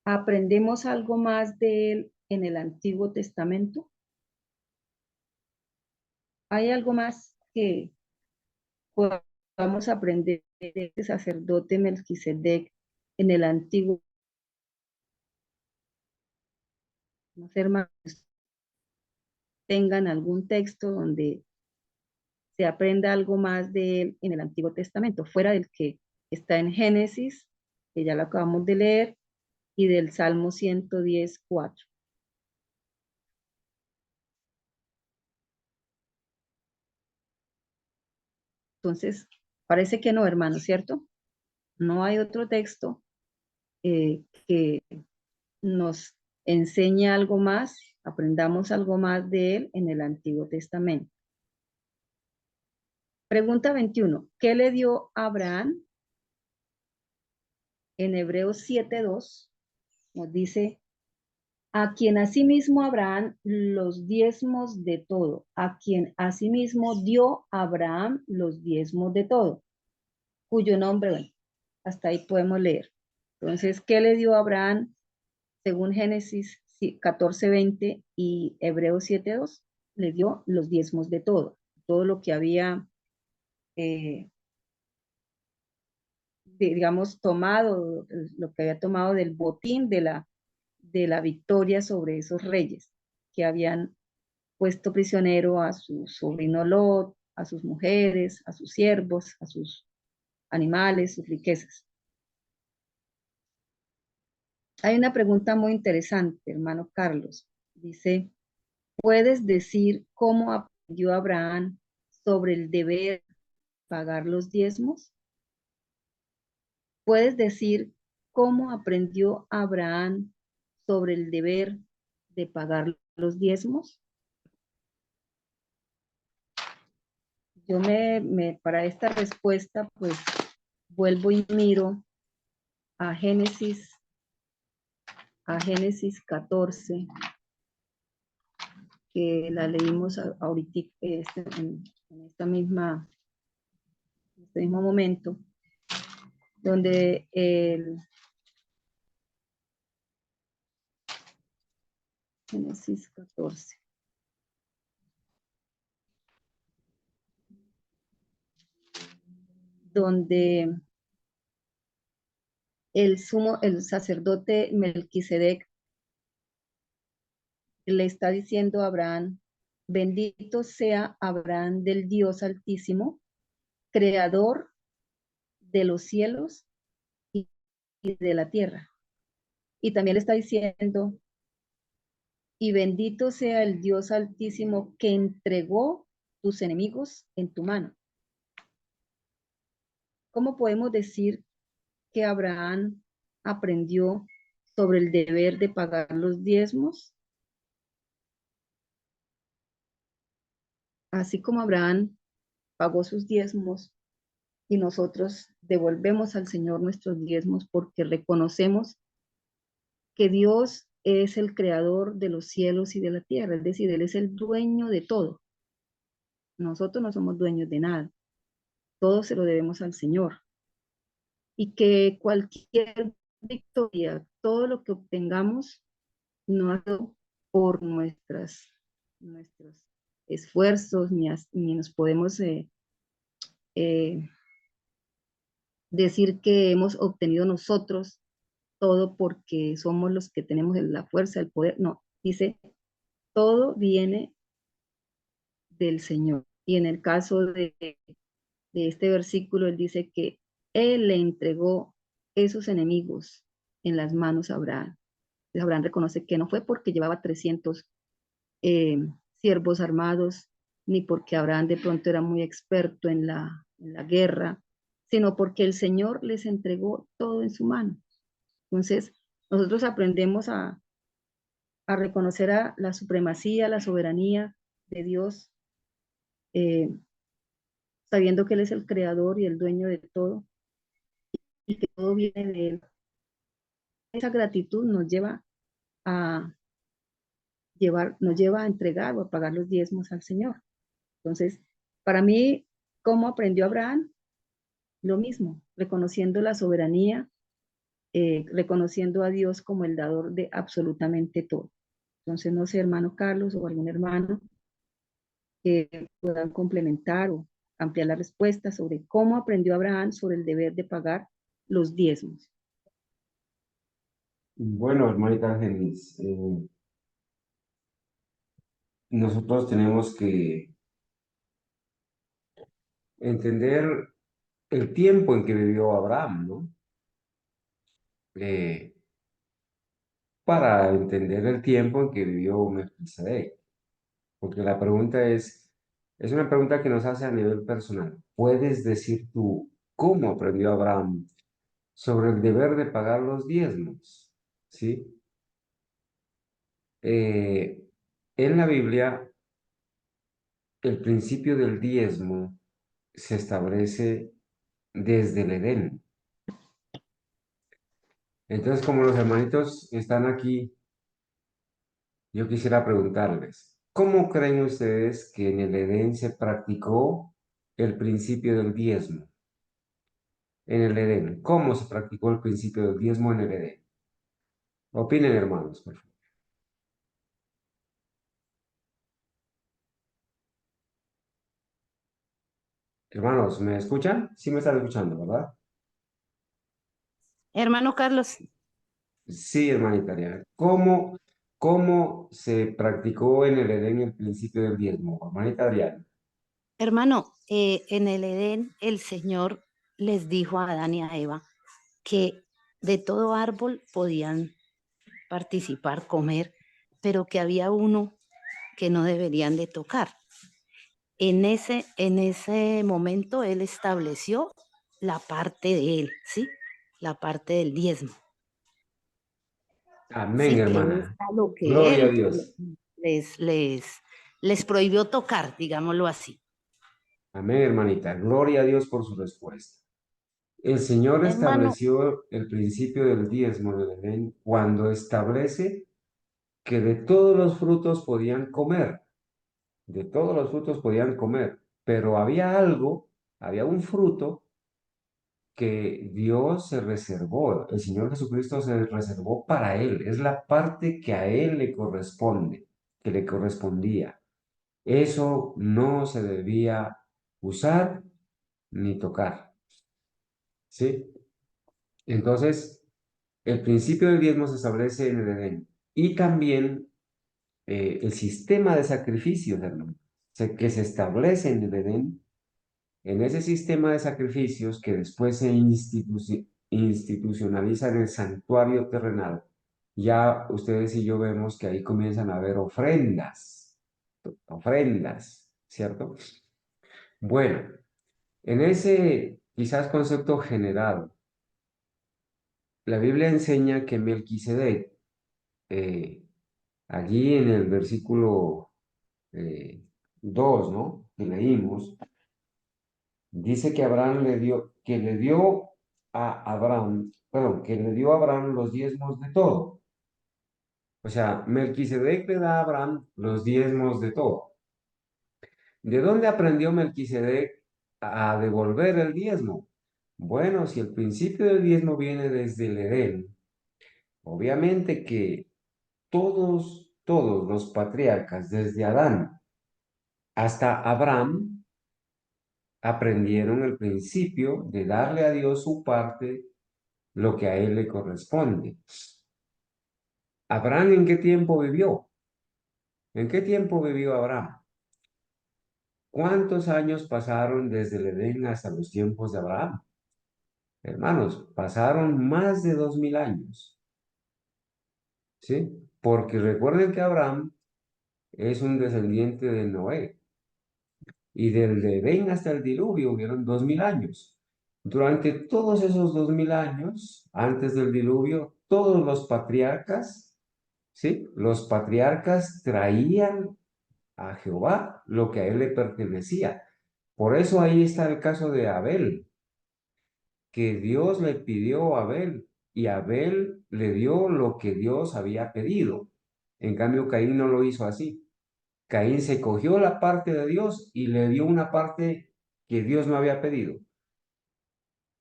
¿Aprendemos algo más de él en el Antiguo Testamento? ¿Hay algo más que podamos aprender de este sacerdote Melquisedec en el Antiguo? No sé, hermanos, tengan algún texto donde se aprenda algo más de él en el Antiguo Testamento, fuera del que está en Génesis, que ya lo acabamos de leer, y del Salmo 110, 4. Entonces, parece que no, hermano, ¿cierto? No hay otro texto que nos enseñe algo más, aprendamos algo más de él en el Antiguo Testamento. Pregunta 21. ¿Qué le dio Abraham? En Hebreos 7:2 nos dice, a quien asimismo Abraham los diezmos de todo, a quien asimismo dio Abraham los diezmos de todo, cuyo nombre, bueno, hasta ahí podemos leer. Entonces, ¿qué le dio Abraham según Génesis 14:20 y Hebreos 7:2? Le dio los diezmos de todo lo que había, digamos, tomado, lo que había tomado del botín de la victoria sobre esos reyes que habían puesto prisionero a su sobrino Lot, a sus mujeres, a sus siervos, a sus animales, sus riquezas. Hay una pregunta muy interesante, hermano Carlos. Dice, ¿puedes decir cómo aprendió Abraham sobre el deber de pagar los diezmos? ¿Puedes decir cómo aprendió Abraham sobre el deber de pagar los diezmos? Yo para esta respuesta, pues, vuelvo y miro a Génesis 14, que la leímos ahorita en este mismo momento, donde Génesis 14. Donde el sacerdote Melquisedec le está diciendo a Abraham, bendito sea Abraham del Dios Altísimo, creador de los cielos y de la tierra. Y también le está diciendo, y bendito sea el Dios Altísimo que entregó tus enemigos en tu mano. ¿Cómo podemos decir que Abraham aprendió sobre el deber de pagar los diezmos? Así como Abraham pagó sus diezmos y nosotros devolvemos al Señor nuestros diezmos porque reconocemos que Dios es el creador de los cielos y de la tierra, es decir, Él es el dueño de todo. Nosotros no somos dueños de nada, todo se lo debemos al Señor. Y que cualquier victoria, todo lo que obtengamos, no ha sido por nuestros esfuerzos, ni nos podemos decir que hemos obtenido nosotros todo porque somos los que tenemos la fuerza, el poder. No, dice, todo viene del Señor. Y en el caso de este versículo, él dice que Él le entregó esos enemigos en las manos a Abraham. Entonces, Abraham reconoce que no fue porque llevaba 300 siervos armados, ni porque Abraham de pronto era muy experto en la guerra, sino porque el Señor les entregó todo en su mano. Entonces, nosotros aprendemos a reconocer a la supremacía, la soberanía de Dios, sabiendo que Él es el creador y el dueño de todo, y que todo viene de Él. Esa gratitud nos lleva a entregar o a pagar los diezmos al Señor. Entonces, para mí, ¿cómo aprendió Abraham? Lo mismo, reconociendo la soberanía, reconociendo a Dios como el dador de absolutamente todo. Entonces, no sé, hermano Carlos o algún hermano que puedan complementar o ampliar la respuesta sobre cómo aprendió Abraham sobre el deber de pagar los diezmos. Bueno, hermanita Ángeles, nosotros tenemos que entender el tiempo en que vivió Abraham, ¿no? Para entender el tiempo en que vivió Melquisedec. Porque la pregunta es una pregunta que nos hace a nivel personal. ¿Puedes decir tú cómo aprendió Abraham sobre el deber de pagar los diezmos? ¿Sí? En la Biblia, el principio del diezmo se establece desde el Edén. Entonces, como los hermanitos están aquí, yo quisiera preguntarles, ¿cómo creen ustedes que en el Edén se practicó el principio del diezmo? En el Edén, ¿cómo se practicó el principio del diezmo en el Edén? Opinen, hermanos, por favor. Hermanos, ¿me escuchan? Sí me están escuchando, ¿verdad? Hermano Carlos, Sí, hermanita Ariana. ¿Cómo se practicó en el Edén el principio del diezmo? Hermanita Ariana. hermano, en el Edén el Señor les dijo a Adán y a Eva que de todo árbol podían participar, comer, pero que había uno que no deberían de tocar. En ese momento Él estableció la parte de Él, ¿sí? La parte del diezmo. Amén, Sí, que hermana. es lo que Gloria a Él Dios. les prohibió tocar, digámoslo así. Amén, hermanita. Gloria a Dios por su respuesta. El Señor Hermano, estableció el principio del diezmo del Edén cuando establece que de todos los frutos podían comer. De todos los frutos podían comer. Pero había un fruto que Dios se reservó. El Señor Jesucristo se reservó para Él. Es la parte que a Él le corresponde, que le correspondía. Eso no se debía usar ni tocar. ¿Sí? Entonces, el principio del diezmo se establece en el Edén. Y también el sistema de sacrificios, hermano, que se establece en el Edén, en ese sistema de sacrificios que después se institucionaliza en el santuario terrenal. Ya ustedes y yo vemos que ahí comienzan a haber ofrendas, ¿cierto? Bueno, en ese quizás concepto general, la Biblia enseña que Melquisedec, allí en el versículo 2, ¿no? Que leímos, dice que que le dio a Abraham, que le dio a Abraham los diezmos de todo. O sea, Melquisedec le da a Abraham los diezmos de todo. ¿De dónde aprendió Melquisedec a devolver el diezmo? Bueno, si el principio del diezmo viene desde el Edén, obviamente que todos los patriarcas, desde Adán hasta Abraham, aprendieron el principio de darle a Dios su parte, lo que a él le corresponde. ¿Abraham en qué tiempo vivió? ¿En qué tiempo vivió Abraham? ¿Cuántos años pasaron desde el Edén hasta los tiempos de Abraham? Hermanos, pasaron más de 2000 años. ¿Sí? Porque recuerden que Abraham es un descendiente de Noé. Y del Edén hasta el diluvio hubieron 2000 años. Durante todos esos 2000 años, antes del diluvio, todos los patriarcas, ¿sí? Los patriarcas traían a Jehová lo que a él le pertenecía. Por eso ahí está el caso de Abel, que Dios le pidió a Abel y Abel le dio lo que Dios había pedido. En cambio, Caín no lo hizo así. Caín se cogió la parte de Dios y le dio una parte que Dios no había pedido.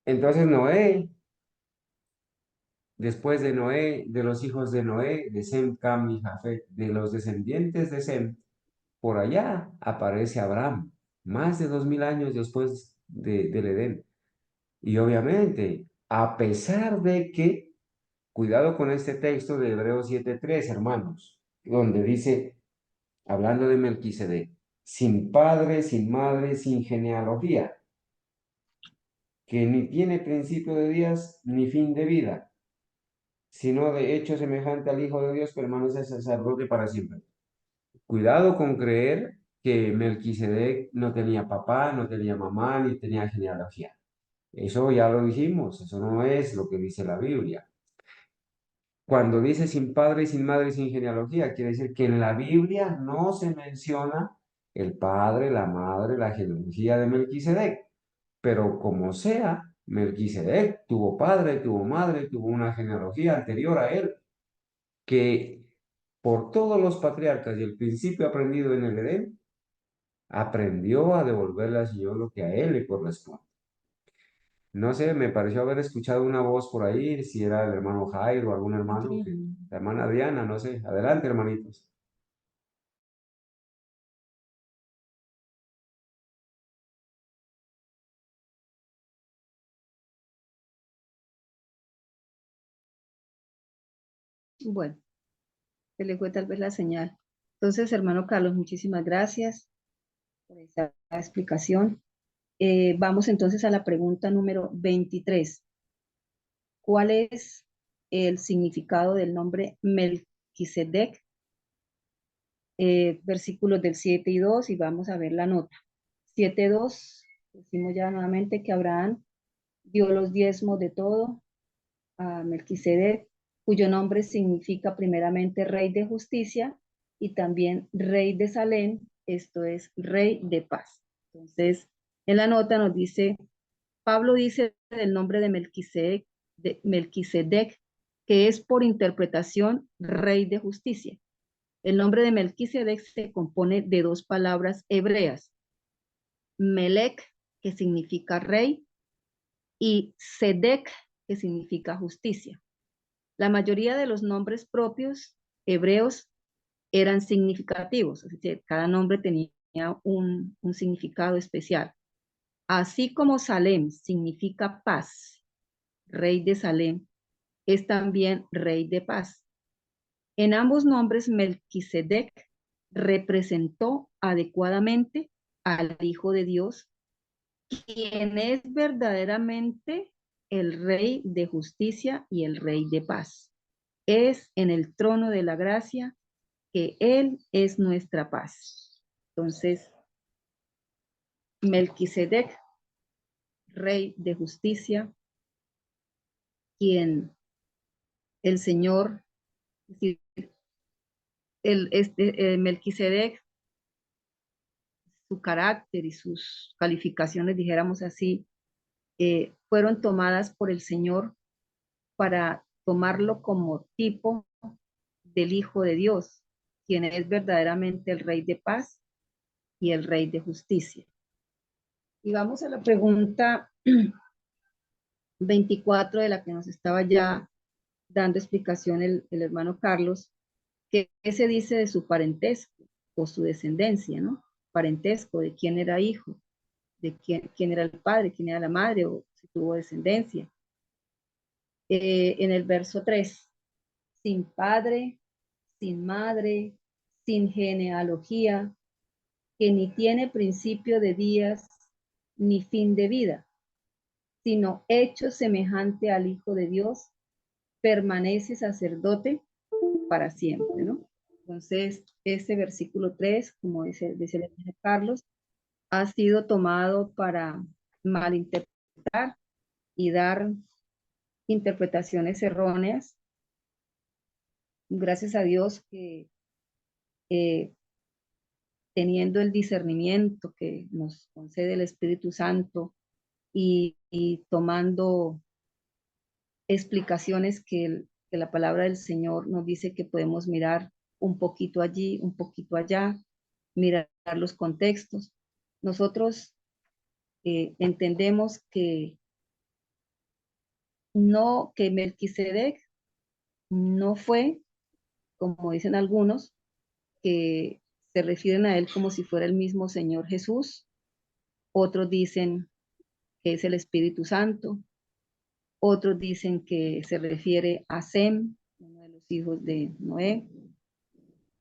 Entonces Noé, después de Noé, de los hijos de Noé, de Sem, Cam y Jafet, de los descendientes de Sem, por allá aparece Abraham, más de 2000 años después del Edén. Y obviamente, a pesar de que, cuidado con este texto de Hebreos 7:3, hermanos, donde dice, hablando de Melquisedec, sin padre, sin madre, sin genealogía, que ni tiene principio de días ni fin de vida, sino de hecho semejante al Hijo de Dios, permanece sacerdote para siempre. Cuidado con creer que Melquisedec no tenía papá, no tenía mamá, ni tenía genealogía. Eso ya lo dijimos, eso no es lo que dice la Biblia. Cuando dice sin padre, sin madre, sin genealogía, quiere decir que en la Biblia no se menciona el padre, la madre, la genealogía de Melquisedec. Pero como sea, Melquisedec tuvo padre, tuvo madre, tuvo una genealogía anterior a él, que por todos los patriarcas y el principio aprendido en el Edén, aprendió a devolverle al Señor lo que a él le corresponde. No sé, me pareció haber escuchado una voz por ahí, si era el hermano Jairo o algún hermano, la hermana Diana, no sé. Adelante, hermanitos. Bueno, se le fue tal vez la señal. Entonces, hermano Carlos, muchísimas gracias por esa explicación. Vamos entonces a la pregunta número 23. ¿Cuál es el significado del nombre Melquisedec? Versículos del 7 y 2 y vamos a ver la nota. 7:2, decimos ya nuevamente que Abraham dio los diezmos de todo a Melquisedec, cuyo nombre significa primeramente rey de justicia y también rey de Salem, esto es rey de paz. Entonces, en la nota nos dice, Pablo dice del nombre de Melquisedec, que es por interpretación rey de justicia. El nombre de Melquisedec se compone de dos palabras hebreas, Melec, que significa rey, y Sedec, que significa justicia. La mayoría de los nombres propios hebreos eran significativos, es decir, cada nombre tenía un significado especial. Así como Salem significa paz, rey de Salem es también rey de paz. En ambos nombres, Melquisedec representó adecuadamente al Hijo de Dios, quien es verdaderamente el Rey de justicia y el Rey de paz. Es en el trono de la gracia que Él es nuestra paz. Entonces, Melquisedec, Rey de justicia, quien el Señor, Melquisedec su carácter y sus calificaciones, dijéramos así, fueron tomadas por el Señor para tomarlo como tipo del Hijo de Dios, quien es verdaderamente el Rey de paz y el Rey de justicia. Y vamos a la pregunta 24 de la que nos estaba ya dando explicación el hermano Carlos. ¿Qué se dice de su parentesco o su descendencia, ¿no? Parentesco, de quién era hijo, de quién era el padre, quién era la madre, o si tuvo descendencia. En el verso 3, sin padre, sin madre, sin genealogía, que ni tiene principio de días ni fin de vida, sino hecho semejante al Hijo de Dios, permanece sacerdote para siempre, ¿no? Entonces, este versículo 3, como dice el hermano Carlos, ha sido tomado para malinterpretar y dar interpretaciones erróneas. Gracias a Dios que teniendo el discernimiento que nos concede el Espíritu Santo y tomando explicaciones que la palabra del Señor nos dice que podemos mirar un poquito allí, un poquito allá, mirar los contextos. Nosotros entendemos que Melquisedec no fue, como dicen algunos, que se refieren a él como si fuera el mismo Señor Jesús. Otros dicen que es el Espíritu Santo. Otros dicen que se refiere a Sem, uno de los hijos de Noé.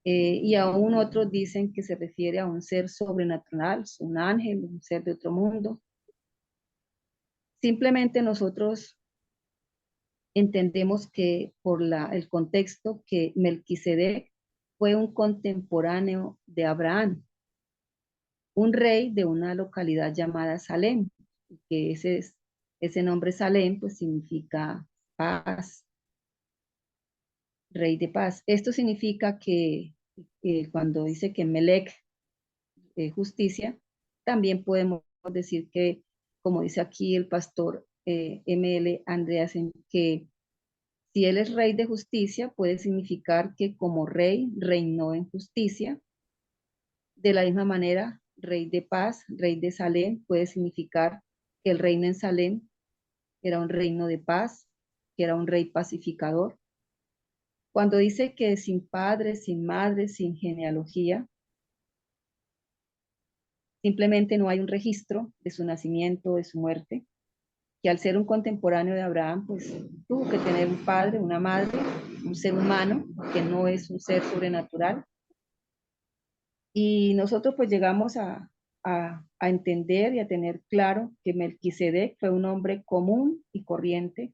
Y aún otros dicen que se refiere a un ser sobrenatural, un ángel, un ser de otro mundo. Simplemente nosotros entendemos que por el contexto que Melquisedec fue un contemporáneo de Abraham, un rey de una localidad llamada Salem, que ese nombre Salem pues significa paz, rey de paz. Esto significa que cuando dice que Melec, justicia, también podemos decir que, como dice aquí el pastor M.L. Andreasen, que si él es rey de justicia, puede significar que como rey reinó en justicia. De la misma manera, rey de paz, rey de Salem, puede significar que el reino en Salem era un reino de paz, que era un rey pacificador. Cuando dice que sin padre, sin madre, sin genealogía, simplemente no hay un registro de su nacimiento, de su muerte, que al ser un contemporáneo de Abraham, pues tuvo que tener un padre, una madre, un ser humano, que no es un ser sobrenatural. Y nosotros pues llegamos a entender y a tener claro que Melquisedec fue un hombre común y corriente,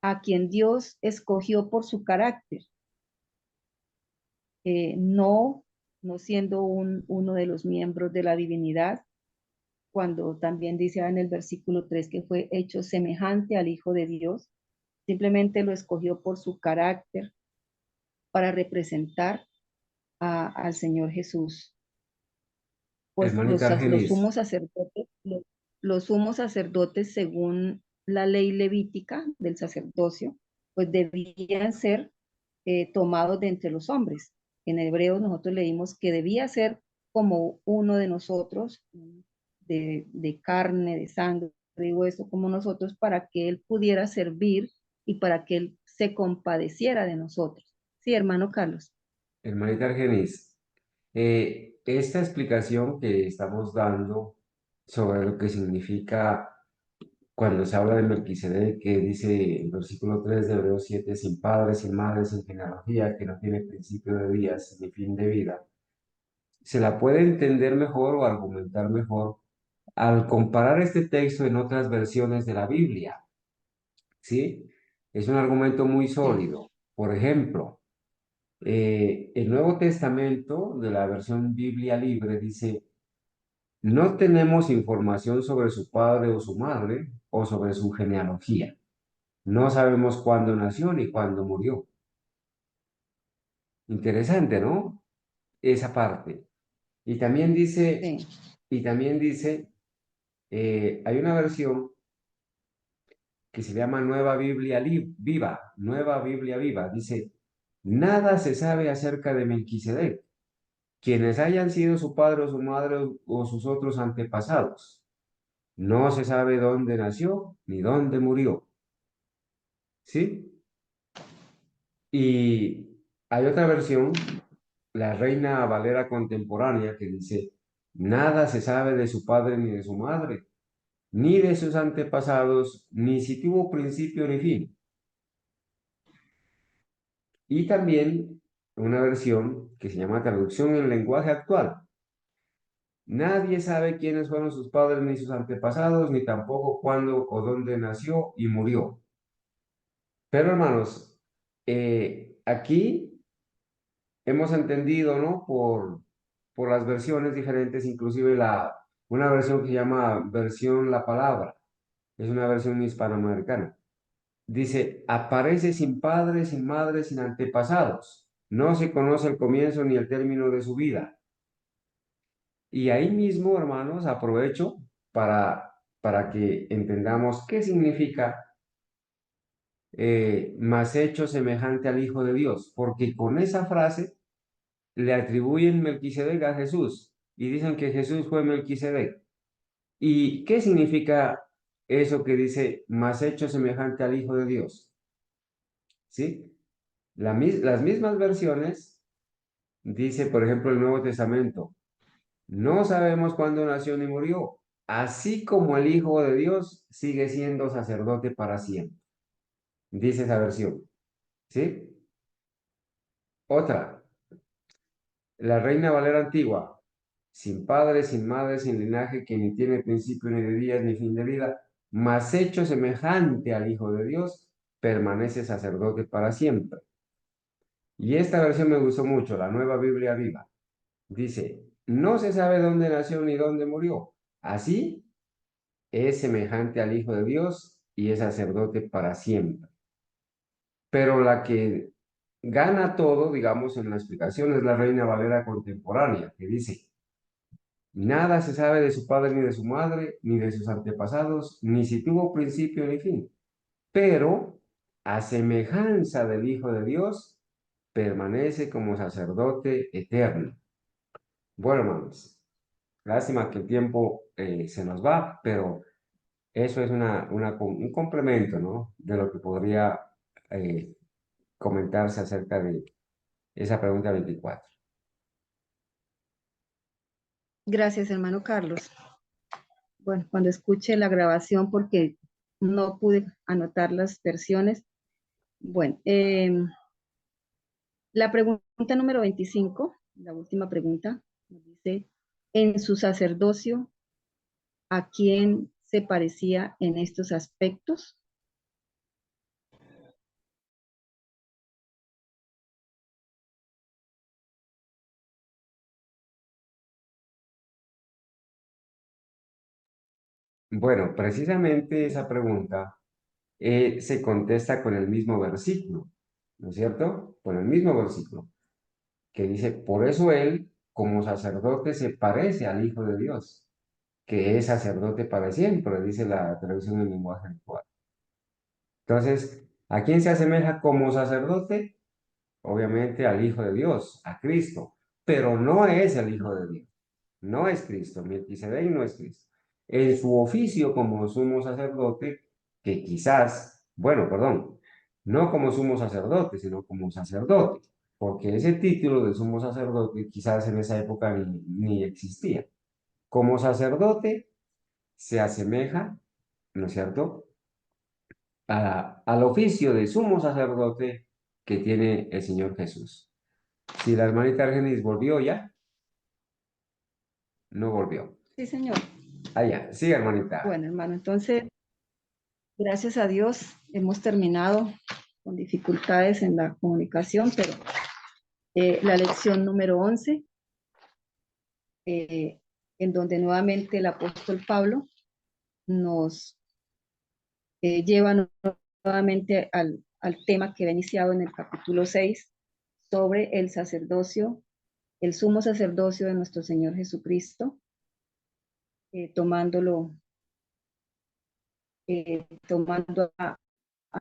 a quien Dios escogió por su carácter, no siendo uno de los miembros de la divinidad, cuando también dice en el versículo 3 que fue hecho semejante al Hijo de Dios, simplemente lo escogió por su carácter para representar al Señor Jesús. Pues los sumos sacerdotes, según la ley levítica del sacerdocio, pues debían ser tomados de entre los hombres. En hebreo nosotros leímos que debía ser como uno de nosotros, de carne, de sangre, de hueso, como nosotros, para que él pudiera servir y para que él se compadeciera de nosotros. Sí, hermano Carlos. Hermanita Argenis, esta explicación que estamos dando sobre lo que significa cuando se habla de Melquisedec, que dice el versículo 3 de Hebreos 7, sin padre, sin madre, sin genealogía, que no tiene principio de días ni fin de vida, se la puede entender mejor o argumentar mejor al comparar este texto en otras versiones de la Biblia. ¿Sí? Es un argumento muy sólido. Por ejemplo, el Nuevo Testamento de la versión Biblia Libre dice: no tenemos información sobre su padre o su madre o sobre su genealogía. No sabemos cuándo nació ni cuándo murió. Interesante, ¿no? Esa parte. Y también dice, Y también dice, hay una versión que se llama Nueva Biblia Viva, Nueva Biblia Viva. Dice, nada se sabe acerca de Melquisedec, quienes hayan sido su padre o su madre o sus otros antepasados. No se sabe dónde nació ni dónde murió. ¿Sí? Y hay otra versión, la Reina Valera contemporánea, que dice, nada se sabe de su padre ni de su madre, ni de sus antepasados, ni si tuvo principio ni fin. Y también una versión que se llama Traducción en lenguaje actual. Nadie sabe quiénes fueron sus padres ni sus antepasados, ni tampoco cuándo o dónde nació y murió. Pero hermanos, aquí hemos entendido, ¿no? Por las versiones diferentes, inclusive una versión que se llama versión La Palabra, es una versión hispanoamericana. Dice, aparece sin padre, sin madre, sin antepasados. No se conoce el comienzo ni el término de su vida. Y ahí mismo, hermanos, aprovecho para que entendamos qué significa más hecho semejante al Hijo de Dios, porque con esa frase le atribuyen Melquisedec a Jesús y dicen que Jesús fue Melquisedec. ¿Y qué significa eso que dice más hecho semejante al Hijo de Dios? ¿Sí? Las mismas versiones dice, por ejemplo, el Nuevo Testamento, no sabemos cuándo nació ni murió, así como el Hijo de Dios sigue siendo sacerdote para siempre. Dice esa versión. ¿Sí? Otra, la Reina Valera Antigua, sin padre, sin madre, sin linaje, que ni tiene principio ni de días ni fin de vida, mas hecho semejante al Hijo de Dios, permanece sacerdote para siempre. Y esta versión me gustó mucho, la Nueva Biblia Viva. Dice, no se sabe dónde nació ni dónde murió. Así es semejante al Hijo de Dios y es sacerdote para siempre. Pero la que gana todo, digamos, en la explicación es la Reina Valera contemporánea, que dice, nada se sabe de su padre ni de su madre, ni de sus antepasados, ni si tuvo principio ni fin. Pero, a semejanza del Hijo de Dios, permanece como sacerdote eterno. Bueno, hermanos, lástima que el tiempo se nos va, pero eso es un complemento, ¿no? De lo que podría comentarse acerca de esa pregunta 24. Gracias, hermano Carlos. Bueno, cuando escuche la grabación, porque no pude anotar las versiones. Bueno, la pregunta número 25, la última pregunta, nos dice, en su sacerdocio, ¿a quién se parecía en estos aspectos? Bueno, precisamente esa pregunta se contesta con el mismo versículo, ¿no es cierto? Con el mismo versículo, que dice, por eso él, como sacerdote, se parece al Hijo de Dios, que es sacerdote para siempre, dice la traducción en lenguaje actual. Entonces, ¿a quién se asemeja como sacerdote? Obviamente al Hijo de Dios, a Cristo, pero no es el Hijo de Dios, no es Cristo, Melquisedec no es Cristo. En su oficio como sumo sacerdote, que quizás, bueno, perdón, no como sumo sacerdote, sino como sacerdote, porque ese título de sumo sacerdote quizás en esa época ni existía. Como sacerdote se asemeja, ¿no es cierto?, al oficio de sumo sacerdote que tiene el Señor Jesús. Si la hermanita Argenis volvió ya, no volvió. Sí, señor. Allá, sí, hermanita. Bueno, hermano, entonces, gracias a Dios, hemos terminado con dificultades en la comunicación, pero la lección número 11, en donde nuevamente el apóstol Pablo nos lleva nuevamente al tema que había iniciado en el capítulo 6 sobre el sacerdocio, el sumo sacerdocio de nuestro Señor Jesucristo, tomando a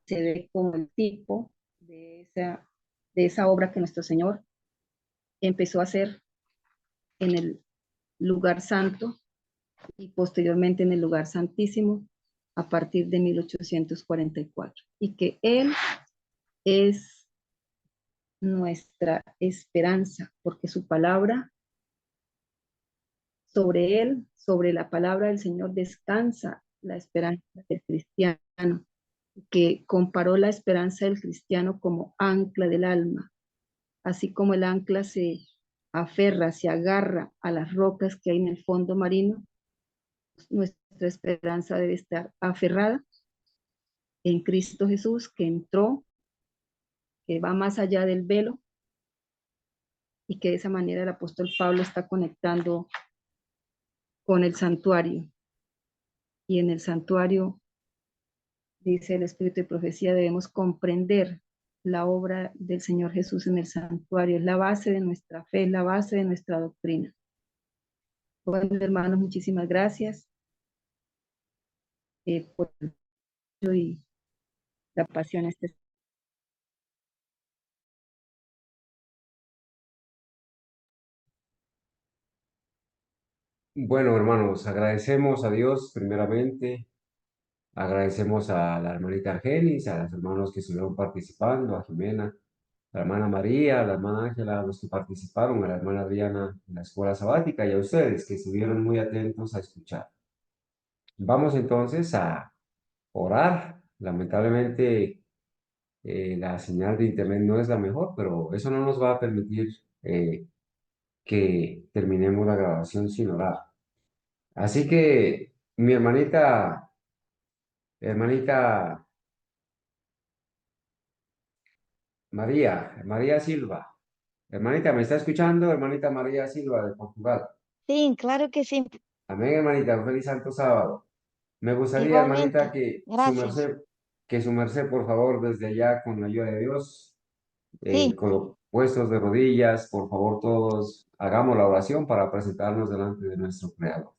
CD como el tipo de esa obra que nuestro Señor empezó a hacer en el lugar santo y posteriormente en el lugar santísimo a partir de 1844. Y que Él es nuestra esperanza, porque su palabra, sobre Él, sobre la palabra del Señor, descansa la esperanza del cristiano, que comparó la esperanza del cristiano como ancla del alma, así como el ancla se aferra, se agarra a las rocas que hay en el fondo marino. Nuestra esperanza debe estar aferrada en Cristo Jesús, que entró, que va más allá del velo, y que de esa manera el apóstol Pablo está conectando con el santuario. Y en el santuario, dice el Espíritu de Profecía, debemos comprender la obra del Señor Jesús en el santuario. Es la base de nuestra fe, es la base de nuestra doctrina. Bueno, hermanos, muchísimas gracias por y la pasión este. Bueno, hermanos, agradecemos a Dios primeramente, agradecemos a la hermanita Argenis, a los hermanos que estuvieron participando, a Jimena, a la hermana María, a la hermana Ángela, a los que participaron, a la hermana Adriana en la escuela sabática y a ustedes que estuvieron muy atentos a escuchar. Vamos entonces a orar. Lamentablemente la señal de internet no es la mejor, pero eso no nos va a permitir que terminemos la grabación sin orar. Así que mi hermanita María Silva, hermanita, ¿me está escuchando? Hermanita María Silva de Portugal. Sí, claro que sí. Amén, hermanita, un feliz santo sábado. Me gustaría, hermanita, Igualmente. Gracias. que su merced, por favor, desde allá, con la ayuda de Dios, Sí, con los puestos de rodillas, por favor, todos hagamos la oración para presentarnos delante de nuestro Creador.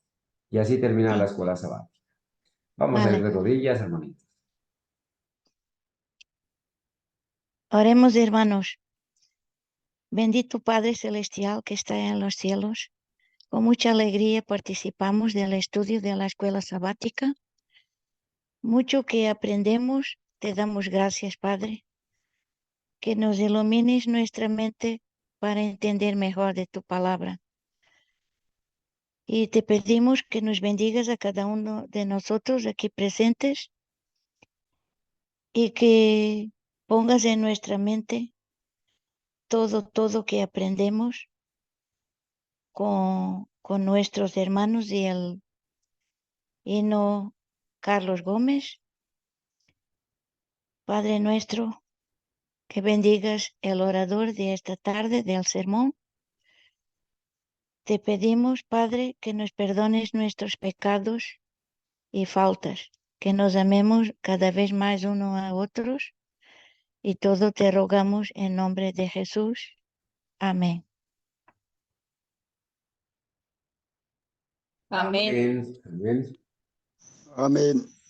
Y así termina la sí. escuela sabática. Vamos a ir Vale. de rodillas, hermanitos. Oremos, hermanos. Bendito Padre Celestial que está en los cielos. Con mucha alegría participamos del estudio de la escuela sabática. Mucho que aprendemos, te damos gracias, Padre, que nos ilumines nuestra mente para entender mejor de tu palabra. Y te pedimos que nos bendigas a cada uno de nosotros aquí presentes y que pongas en nuestra mente todo que aprendemos con nuestros hermanos y el himno Carlos Gómez. Padre nuestro, que bendigas el orador de esta tarde del sermón. Te pedimos, Padre, que nos perdones nuestros pecados y faltas, que nos amemos cada vez más unos a otros, y todo te rogamos en nombre de Jesús. Amén. Amén. Amén. Amén. Amén.